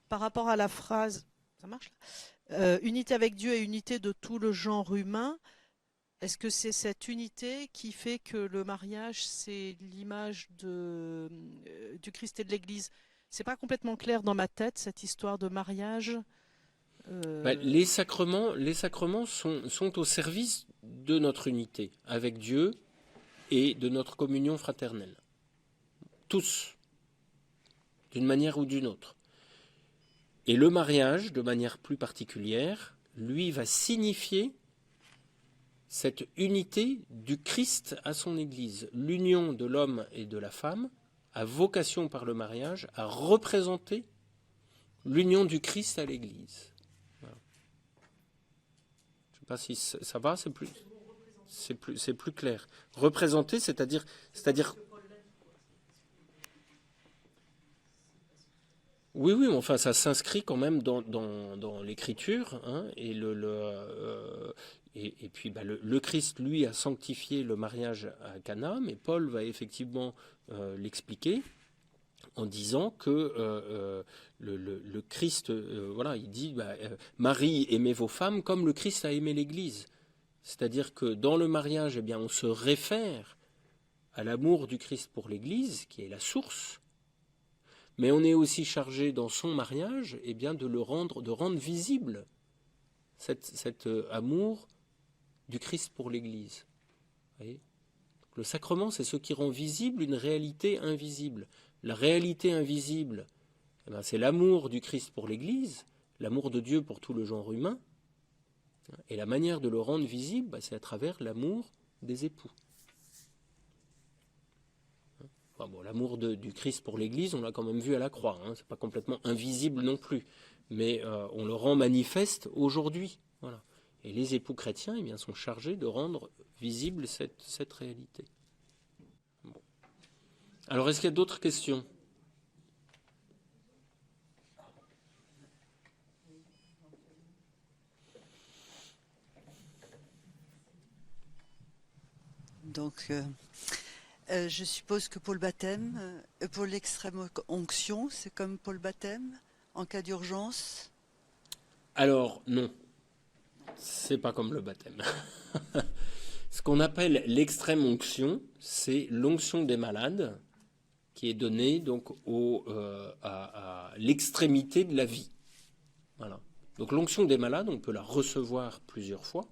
par rapport à la phrase, ça marche là unité avec Dieu et unité de tout le genre humain, est-ce que c'est cette unité qui fait que le mariage, c'est l'image du Christ et de l'Église? C'est pas complètement clair dans ma tête, cette histoire de mariage. Les sacrements sont au service de notre unité avec Dieu et de notre communion fraternelle. Tous, d'une manière ou d'une autre. Et le mariage, de manière plus particulière, lui va signifier cette unité du Christ à son Église. L'union de l'homme et de la femme a vocation par le mariage à représenter l'union du Christ à l'Église. Voilà. Je ne sais pas si ça va, c'est plus clair. Représenter, c'est-à-dire oui, mais enfin, ça s'inscrit quand même dans l'Écriture, hein, et puis le Christ, lui, a sanctifié le mariage à Cana, mais Paul va effectivement l'expliquer en disant que le Christ, voilà, il dit, Marie, aimez vos femmes comme le Christ a aimé l'Église. C'est-à-dire que dans le mariage, eh bien, on se réfère à l'amour du Christ pour l'Église, qui est la source, mais on est aussi chargé dans son mariage eh bien, de rendre visible cet amour du Christ pour l'Église. Vous voyez ? Le sacrement, c'est ce qui rend visible une réalité invisible. La réalité invisible, eh bien, c'est l'amour du Christ pour l'Église, l'amour de Dieu pour tout le genre humain. Et la manière de le rendre visible, c'est à travers l'amour des époux. Enfin bon, l'amour du Christ pour l'Église, on l'a quand même vu à la croix. Hein, c'est pas complètement invisible non plus, mais on le rend manifeste aujourd'hui. Voilà. Et les époux chrétiens, eh bien, sont chargés de rendre visible cette réalité. Bon. Alors, est-ce qu'il y a d'autres questions ? Donc, je suppose que pour le baptême, pour l'extrême onction, c'est comme pour le baptême, en cas d'urgence? Alors, non. C'est pas comme le baptême. Ce qu'on appelle l'extrême onction, c'est l'onction des malades qui est donnée donc à l'extrémité de la vie. Voilà. Donc l'onction des malades, on peut la recevoir plusieurs fois.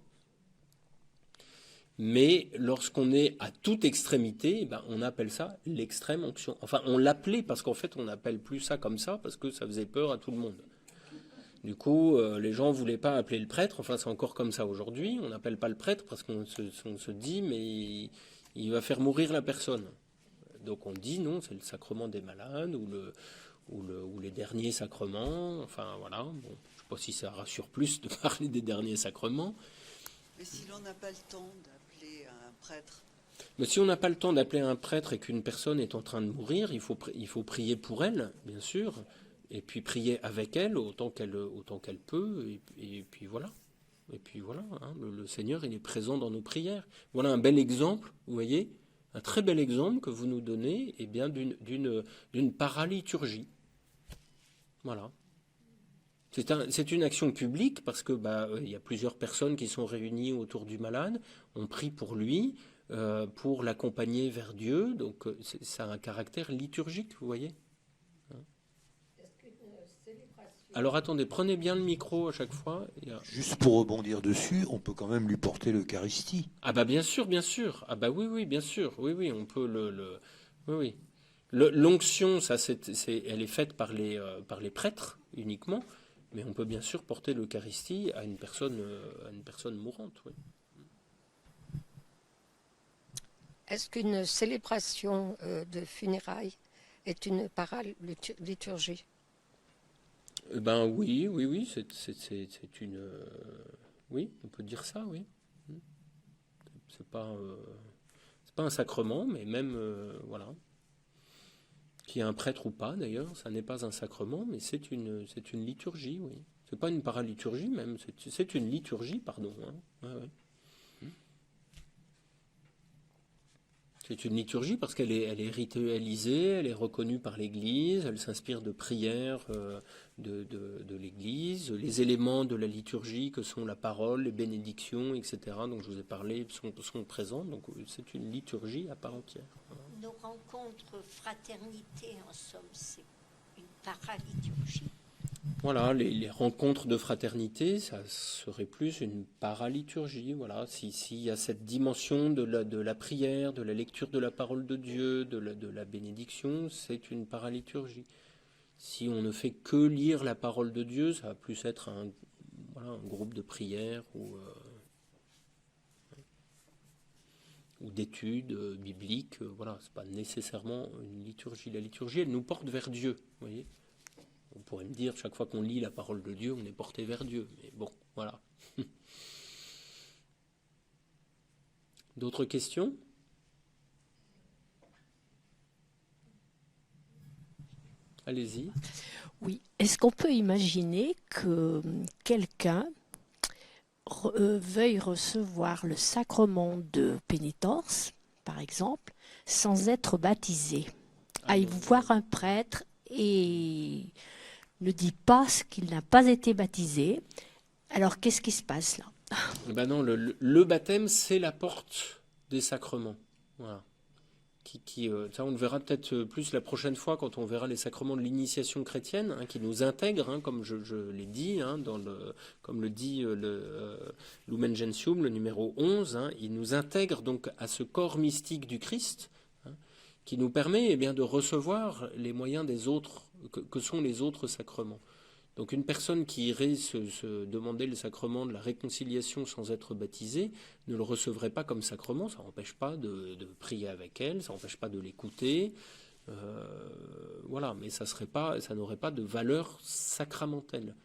Mais lorsqu'on est à toute extrémité, eh ben, on appelle ça l'extrême onction. Enfin, on l'appelait parce qu'en fait, on n'appelle plus ça comme ça parce que ça faisait peur à tout le monde. Du coup, les gens ne voulaient pas appeler le prêtre. Enfin, c'est encore comme ça aujourd'hui. On n'appelle pas le prêtre parce qu'on se dit, mais il va faire mourir la personne. Donc on dit non, c'est le sacrement des malades ou les derniers sacrements. Enfin, voilà. Bon, je ne sais pas si ça rassure plus de parler des derniers sacrements. Mais si l'on n'a pas le temps d'appeler un prêtre? Mais si on n'a pas le temps d'appeler un prêtre et qu'une personne est en train de mourir, il faut prier pour elle, bien sûr, et puis prier avec elle autant qu'elle peut, et puis voilà. Et puis voilà, hein, le Seigneur, il est présent dans nos prières. Voilà un bel exemple, vous voyez, un très bel exemple que vous nous donnez, eh bien, d'une paraliturgie. Voilà. C'est une action publique parce que il y a plusieurs personnes qui sont réunies autour du malade. On prie pour lui, pour l'accompagner vers Dieu. Donc ça a un caractère liturgique, vous voyez. Alors attendez, prenez bien le micro à chaque fois. Juste pour rebondir dessus, on peut quand même lui porter l'Eucharistie. Ah bah bien sûr, bien sûr. Ah bah oui, bien sûr. Oui, on peut oui. L'onction, ça, elle est faite par les prêtres uniquement. Mais on peut bien sûr porter l'Eucharistie à une personne mourante. Oui. Est-ce qu'une célébration de funérailles est une paraliturgie? Ben oui, c'est une... oui, on peut dire ça, oui. C'est pas un sacrement, mais même, voilà. Qu'il y ait un prêtre ou pas, d'ailleurs, ça n'est pas un sacrement, mais c'est une liturgie, oui. C'est pas une paraliturgie, même, c'est une liturgie, pardon. Hein. Ouais. C'est une liturgie parce qu'elle est ritualisée, elle est reconnue par l'Église, elle s'inspire de prières de l'Église. Les éléments de la liturgie que sont la parole, les bénédictions, etc., dont je vous ai parlé, sont présents. Donc c'est une liturgie à part entière. Nos rencontres fraternité, en somme, c'est une paraliturgie. Voilà, les rencontres de fraternité, ça serait plus une paraliturgie. Voilà, s'il y a cette dimension de la prière, de la lecture de la parole de Dieu, de la bénédiction, c'est une paraliturgie. Si on ne fait que lire la parole de Dieu, ça va plus être un groupe de prière ou d'études bibliques. Voilà, c'est pas nécessairement une liturgie. La liturgie, elle nous porte vers Dieu, vous voyez. On pourrait me dire, chaque fois qu'on lit la parole de Dieu, on est porté vers Dieu. Mais bon, voilà. D'autres questions ? Allez-y. Oui. Est-ce qu'on peut imaginer que quelqu'un veuille recevoir le sacrement de pénitence, par exemple, sans être baptisé, aille voir un prêtre et ne dit pas qu'il n'a pas été baptisé. Alors, qu'est-ce qui se passe là? Ben non, le baptême, c'est la porte des sacrements. Voilà. Ça, on le verra peut-être plus la prochaine fois quand on verra les sacrements de l'initiation chrétienne, qui nous intègrent, comme je l'ai dit, comme le dit Lumen Gentium, le numéro 11, il nous intègre donc à ce corps mystique du Christ, qui nous permet de recevoir les moyens des autres, que sont les autres sacrements. Donc une personne qui irait se demander le sacrement de la réconciliation sans être baptisée ne le recevrait pas comme sacrement, ça n'empêche pas de prier avec elle, ça n'empêche pas de l'écouter, voilà, mais ça n'aurait pas de valeur sacramentelle.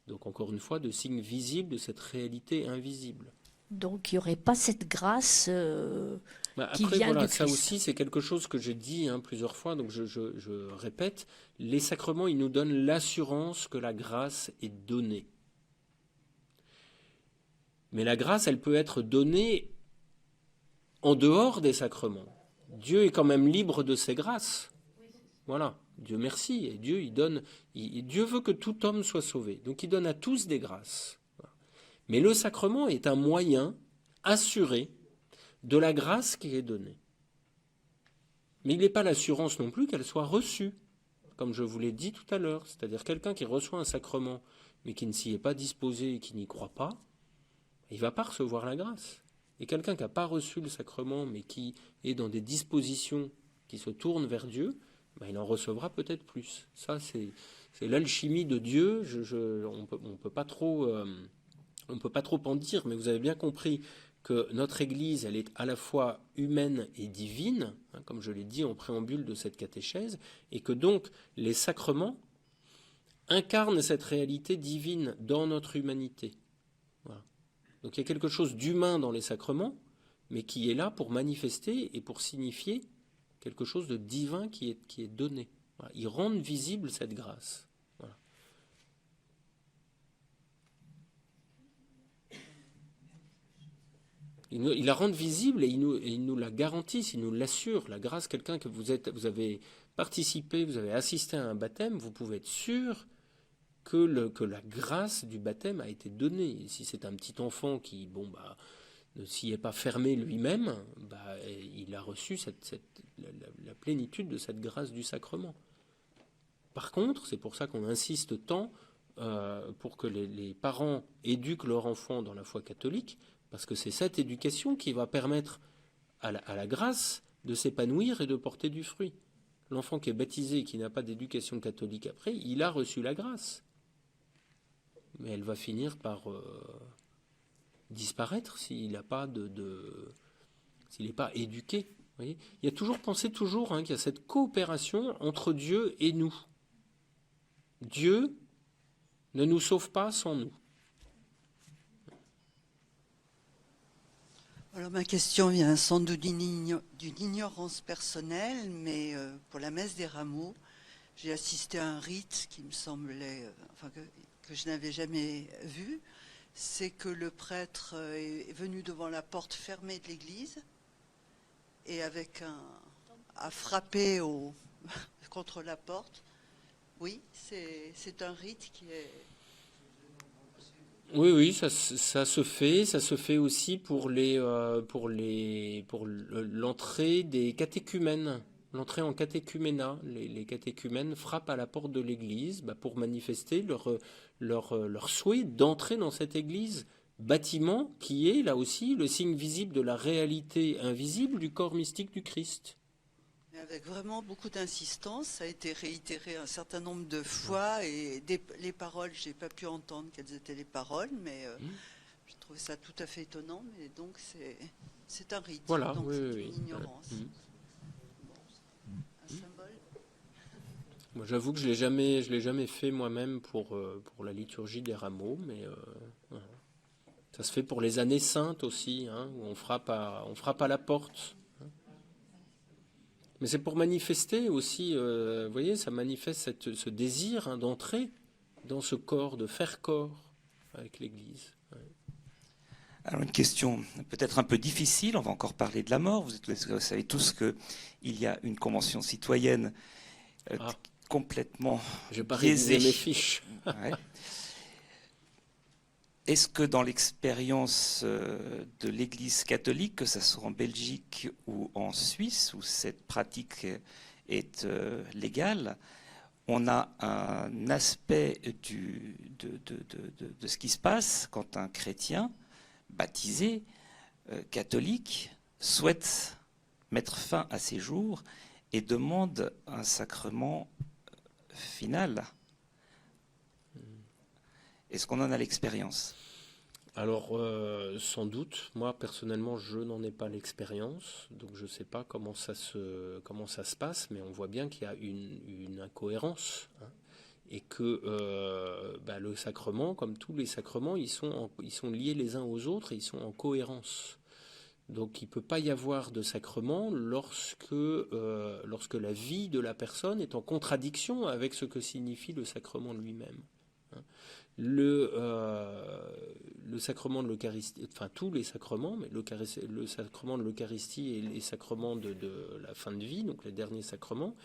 Donc encore une fois, de signe visible de cette réalité invisible. Donc il n'y aurait pas cette grâce qui après, vient voilà, du Christ. ça aussi, c'est quelque chose que j'ai dit plusieurs fois, donc je répète, les sacrements, ils nous donnent l'assurance que la grâce est donnée. Mais la grâce, elle peut être donnée en dehors des sacrements. Dieu est quand même libre de ses grâces. Voilà, Dieu merci. Et Dieu, Dieu veut que tout homme soit sauvé. Donc il donne à tous des grâces. Mais le sacrement est un moyen assuré de la grâce qui est donnée. Mais il n'est pas l'assurance non plus qu'elle soit reçue, comme je vous l'ai dit tout à l'heure. C'est-à-dire quelqu'un qui reçoit un sacrement, mais qui ne s'y est pas disposé et qui n'y croit pas, il ne va pas recevoir la grâce. Et quelqu'un qui n'a pas reçu le sacrement, mais qui est dans des dispositions qui se tournent vers Dieu, il en recevra peut-être plus. Ça, c'est l'alchimie de Dieu. On peut pas trop en dire, mais vous avez bien compris que notre Église, elle est à la fois humaine et divine, comme je l'ai dit en préambule de cette catéchèse, et que donc les sacrements incarnent cette réalité divine dans notre humanité. Voilà. Donc il y a quelque chose d'humain dans les sacrements, mais qui est là pour manifester et pour signifier quelque chose de divin qui est donné. Voilà. Ils rendent visible cette grâce. Voilà. Ils la rendent visible et ils nous la garantissent, ils nous l'assurent. La grâce, quelqu'un que vous avez participé, vous avez assisté à un baptême, vous pouvez être sûr que la grâce du baptême a été donnée. Et si c'est un petit enfant qui, ne s'y est pas fermé lui-même, il a reçu la plénitude de cette grâce du sacrement. Par contre, c'est pour ça qu'on insiste tant pour que les parents éduquent leur enfant dans la foi catholique, parce que c'est cette éducation qui va permettre à la grâce de s'épanouir et de porter du fruit. L'enfant qui est baptisé et qui n'a pas d'éducation catholique après, il a reçu la grâce. Mais elle va finir par disparaître s'il n'a pas s'il n'est pas éduqué. Vous voyez, il y a toujours pensé qu'il y a cette coopération entre Dieu et nous. Dieu ne nous sauve pas sans nous. Alors ma question vient sans doute d'une ignorance personnelle, mais pour la messe des rameaux, j'ai assisté à un rite qui me semblait, que je n'avais jamais vu. C'est que le prêtre est venu devant la porte fermée de l'église et a frappé contre la porte. Oui, c'est un rite qui est... Oui, ça se fait aussi pour l'entrée des catéchumènes, l'entrée en catéchuménat. Les catéchumènes frappent à la porte de l'église pour manifester leur souhait d'entrer dans cette église, bâtiment qui est là aussi le signe visible de la réalité invisible du corps mystique du Christ. Avec vraiment beaucoup d'insistance, ça a été réitéré un certain nombre de fois et les paroles, j'ai pas pu entendre quelles étaient les paroles, mais je trouvais ça tout à fait étonnant. Mais donc c'est un rite, voilà, donc oui, c'est une ignorance. Un symbole. Moi, j'avoue que je l'ai jamais fait moi-même pour la liturgie des rameaux, mais voilà. Ça se fait pour les années saintes aussi, où on frappe à la porte. Mais c'est pour manifester aussi, vous voyez, ça manifeste ce désir d'entrer dans ce corps, de faire corps avec l'Église. Ouais. Alors une question peut-être un peu difficile, on va encore parler de la mort. Vous savez tous qu'il y a une convention citoyenne complètement j'ai pas biaisée. révisé mes fiches. Ouais. est-ce que dans l'expérience de l'Église catholique, que ce soit en Belgique ou en Suisse, où cette pratique est légale, on a un aspect de ce qui se passe quand un chrétien baptisé, catholique, souhaite mettre fin à ses jours et demande un sacrement final. Est-ce qu'on en a l'expérience? Alors, sans doute. Moi, personnellement, je n'en ai pas l'expérience, donc je ne sais pas comment ça se passe, mais on voit bien qu'il y a une incohérence, hein, et que le sacrement, comme tous les sacrements, ils sont liés les uns aux autres et ils sont en cohérence. Donc, il ne peut pas y avoir de sacrement lorsque la vie de la personne est en contradiction avec ce que signifie le sacrement lui-même. Le sacrement de l'Eucharistie, enfin tous les sacrements, mais le sacrement de l'Eucharistie et les sacrements de la fin de vie, donc les derniers sacrements,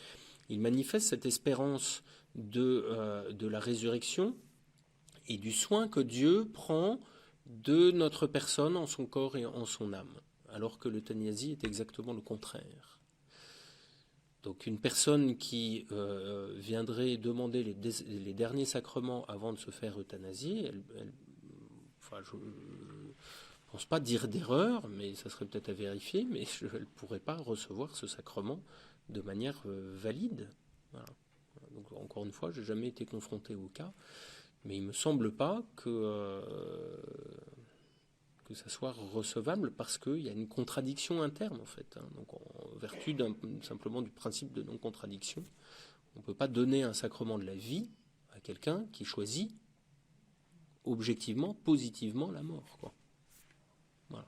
ils manifestent cette espérance de la résurrection et du soin que Dieu prend de notre personne en son corps et en son âme, alors que l'euthanasie est exactement le contraire. Donc une personne qui viendrait demander les derniers sacrements avant de se faire euthanasier, je ne pense pas dire d'erreur, mais ça serait peut-être à vérifier, mais elle ne pourrait pas recevoir ce sacrement de manière valide. Voilà. Donc encore une fois, je n'ai jamais été confronté au cas, mais il ne me semble pas que ça soit recevable parce qu'il y a une contradiction interne en fait. Donc en vertu simplement du principe de non-contradiction, on ne peut pas donner un sacrement de la vie à quelqu'un qui choisit objectivement, positivement la mort, quoi. Voilà.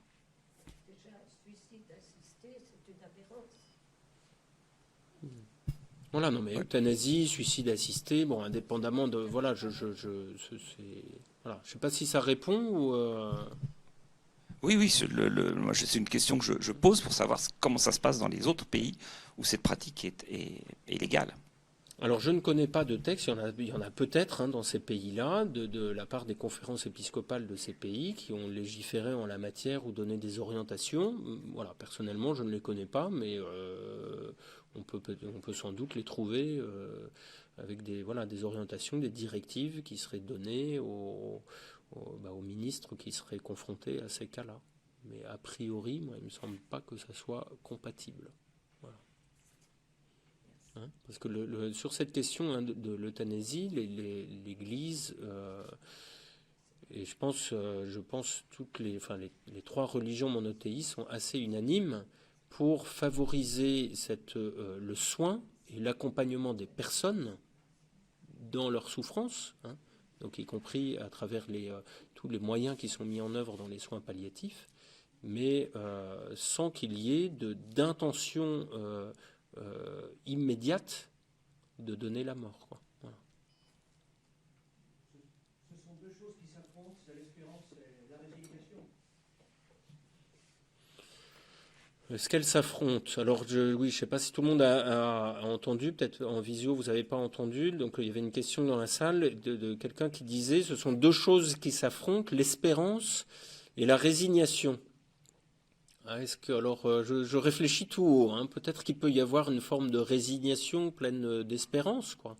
Déjà, suicide assisté, c'est une aberrance. Voilà, non mais euthanasie, suicide assisté, bon, indépendamment de... Voilà, je sais pas si ça répond ou... Oui, c'est une question que je pose pour savoir comment ça se passe dans les autres pays où cette pratique est légale. Alors je ne connais pas de texte, il y en a peut-être dans ces pays-là, de la part des conférences épiscopales de ces pays qui ont légiféré en la matière ou donné des orientations. Voilà, personnellement je ne les connais pas, mais on peut sans doute les trouver avec des orientations, des directives qui seraient données aux ministres qui seraient confrontés à ces cas-là. Mais a priori, moi, il ne me semble pas que ça soit compatible. Voilà. Parce que sur cette question de l'euthanasie, l'Église, et je pense toutes les trois religions monothéistes sont assez unanimes pour favoriser le soin et l'accompagnement des personnes dans leur souffrance, donc y compris à travers tous les moyens qui sont mis en œuvre dans les soins palliatifs, mais sans qu'il y ait d'intention immédiate de donner la mort, quoi. Voilà. Ce sont deux choses qui s'affrontent, c'est l'espérance et la résignation. Est-ce qu'elles s'affrontent? Alors, je ne sais pas si tout le monde a entendu, peut-être en visio, vous n'avez pas entendu. Donc, il y avait une question dans la salle de quelqu'un qui disait ce sont deux choses qui s'affrontent, l'espérance et la résignation. Je réfléchis tout haut. Peut-être qu'il peut y avoir une forme de résignation pleine d'espérance, quoi.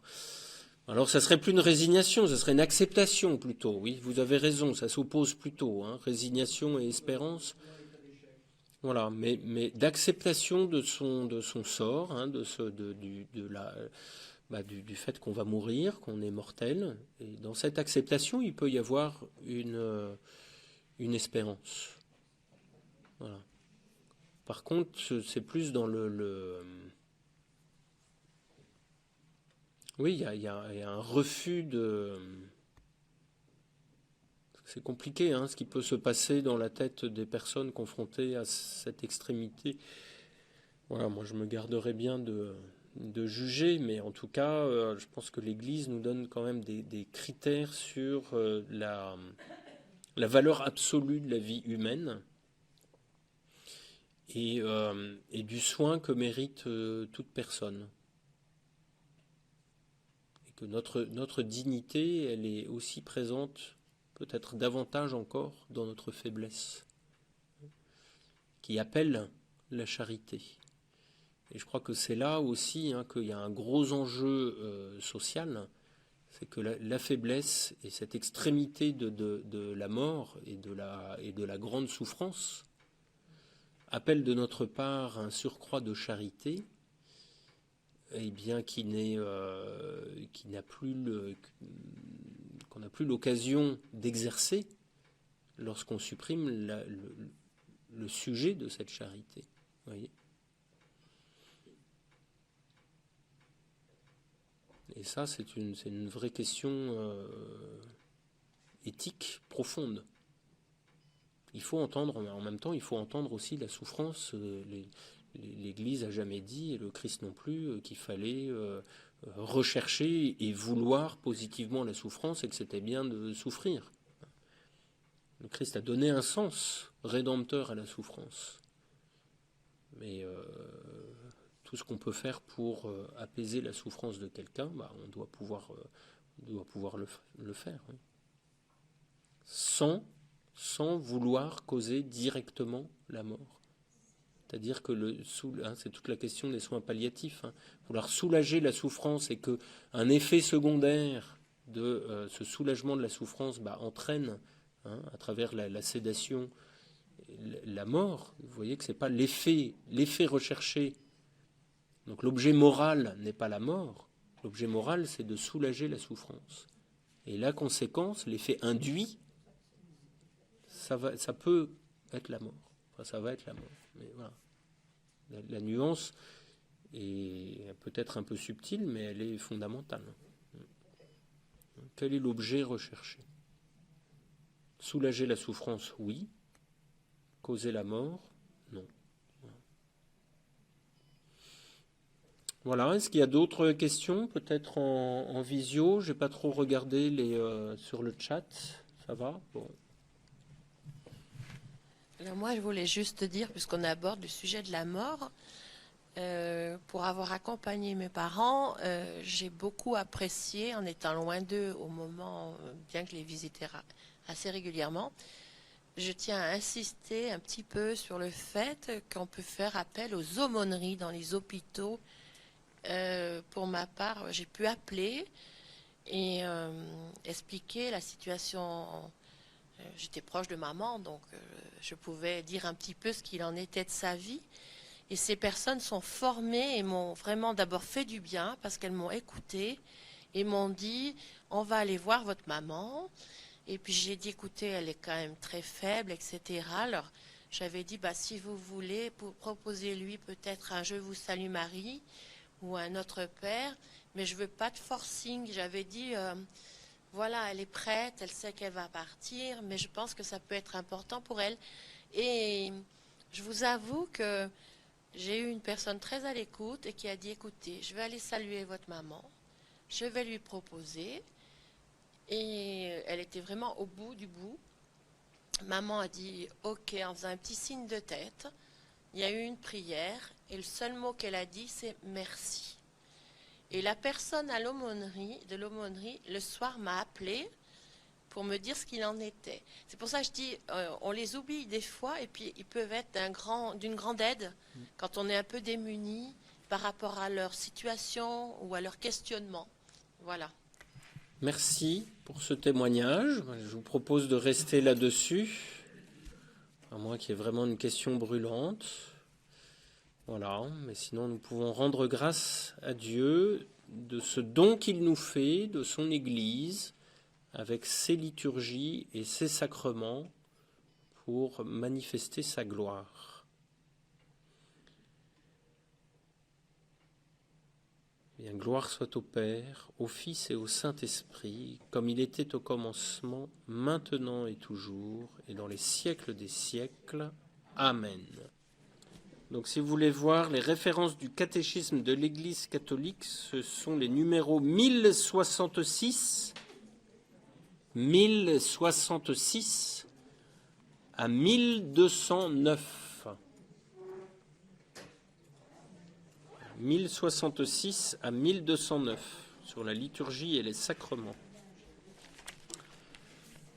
Alors, ça serait plus une résignation, ça serait une acceptation plutôt. Oui, vous avez raison, ça s'oppose plutôt. Résignation et espérance. Voilà, mais d'acceptation de son sort, du fait qu'on va mourir, qu'on est mortel. Et dans cette acceptation, il peut y avoir une espérance. Voilà. Par contre, c'est plus dans oui, il y a un refus de... C'est compliqué, ce qui peut se passer dans la tête des personnes confrontées à cette extrémité. Voilà, moi je me garderais bien de juger, mais en tout cas, je pense que l'Église nous donne quand même des critères sur la valeur absolue de la vie humaine et du soin que mérite toute personne. Et que notre dignité, elle est aussi présente peut-être davantage encore dans notre faiblesse, qui appelle la charité. Et je crois que c'est là aussi qu'il y a un gros enjeu social, c'est que la faiblesse et cette extrémité de la mort et de la grande souffrance appellent de notre part un surcroît de charité, eh bien qu'on n'a plus l'occasion d'exercer lorsqu'on supprime le sujet de cette charité. Vous voyez ? Et ça, c'est une vraie question éthique profonde. Il faut entendre, mais en même temps, il faut entendre aussi la souffrance. L'Église n'a jamais dit, et le Christ non plus, qu'il fallait rechercher et vouloir positivement la souffrance et que c'était bien de souffrir. Le Christ a donné un sens rédempteur à la souffrance. Mais tout ce qu'on peut faire pour apaiser la souffrance de quelqu'un, on doit pouvoir le faire. Hein. Sans vouloir causer directement la mort. C'est-à-dire que c'est toute la question des soins palliatifs. Hein. Vouloir soulager la souffrance et qu'un effet secondaire de ce soulagement de la souffrance entraîne, à travers la sédation, la mort. Vous voyez que ce n'est pas l'effet recherché. Donc l'objet moral n'est pas la mort. L'objet moral, c'est de soulager la souffrance. Et la conséquence, l'effet induit, ça peut être la mort. Enfin, ça va être la mort. Mais voilà. La nuance est peut-être un peu subtile, mais elle est fondamentale. Quel est l'objet recherché ? Soulager la souffrance, oui. Causer la mort, non. Voilà. Est-ce qu'il y a d'autres questions, peut-être en visio? Je n'ai pas trop regardé sur le chat. Ça va? Bon. Alors moi, je voulais juste dire, puisqu'on aborde le sujet de la mort, pour avoir accompagné mes parents, j'ai beaucoup apprécié, en étant loin d'eux au moment, bien que je les visitais assez régulièrement, je tiens à insister un petit peu sur le fait qu'on peut faire appel aux aumôneries dans les hôpitaux. Pour ma part, j'ai pu appeler et expliquer la situation. J'étais proche de maman, donc je pouvais dire un petit peu ce qu'il en était de sa vie. Et ces personnes sont formées et m'ont vraiment d'abord fait du bien parce qu'elles m'ont écouté et m'ont dit « on va aller voir votre maman ». Et puis j'ai dit « écoutez, elle est quand même très faible, etc. » Alors j'avais dit « si vous voulez, proposez-lui peut-être un « Je vous salue Marie » ou un autre père, mais je veux pas de forcing. J'avais dit voilà, elle est prête, elle sait qu'elle va partir, mais je pense que ça peut être important pour elle. Et je vous avoue que j'ai eu une personne très à l'écoute et qui a dit écoutez, je vais aller saluer votre maman, je vais lui proposer. Et elle était vraiment au bout du bout. Maman a dit ok, en faisant un petit signe de tête. Il y a eu une prière et le seul mot qu'elle a dit, c'est merci. Et la personne de l'aumônerie, le soir m'a appelé pour me dire ce qu'il en était. C'est pour ça que je dis, on les oublie des fois et puis ils peuvent être d'une grande aide quand on est un peu démuni par rapport à leur situation ou à leur questionnement. Voilà. Merci pour ce témoignage. Je vous propose de rester là-dessus, à moins qu'il y ait vraiment une question brûlante. Voilà, mais sinon nous pouvons rendre grâce à Dieu de ce don qu'il nous fait, de son Église, avec ses liturgies et ses sacrements, pour manifester sa gloire. Bien, gloire soit au Père, au Fils et au Saint-Esprit, comme il était au commencement, maintenant et toujours, et dans les siècles des siècles. Amen. Donc si vous voulez voir les références du catéchisme de l'Église catholique, ce sont les numéros 1066 à 1209. 1066 à 1209 sur la liturgie et les sacrements.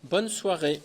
Bonne soirée.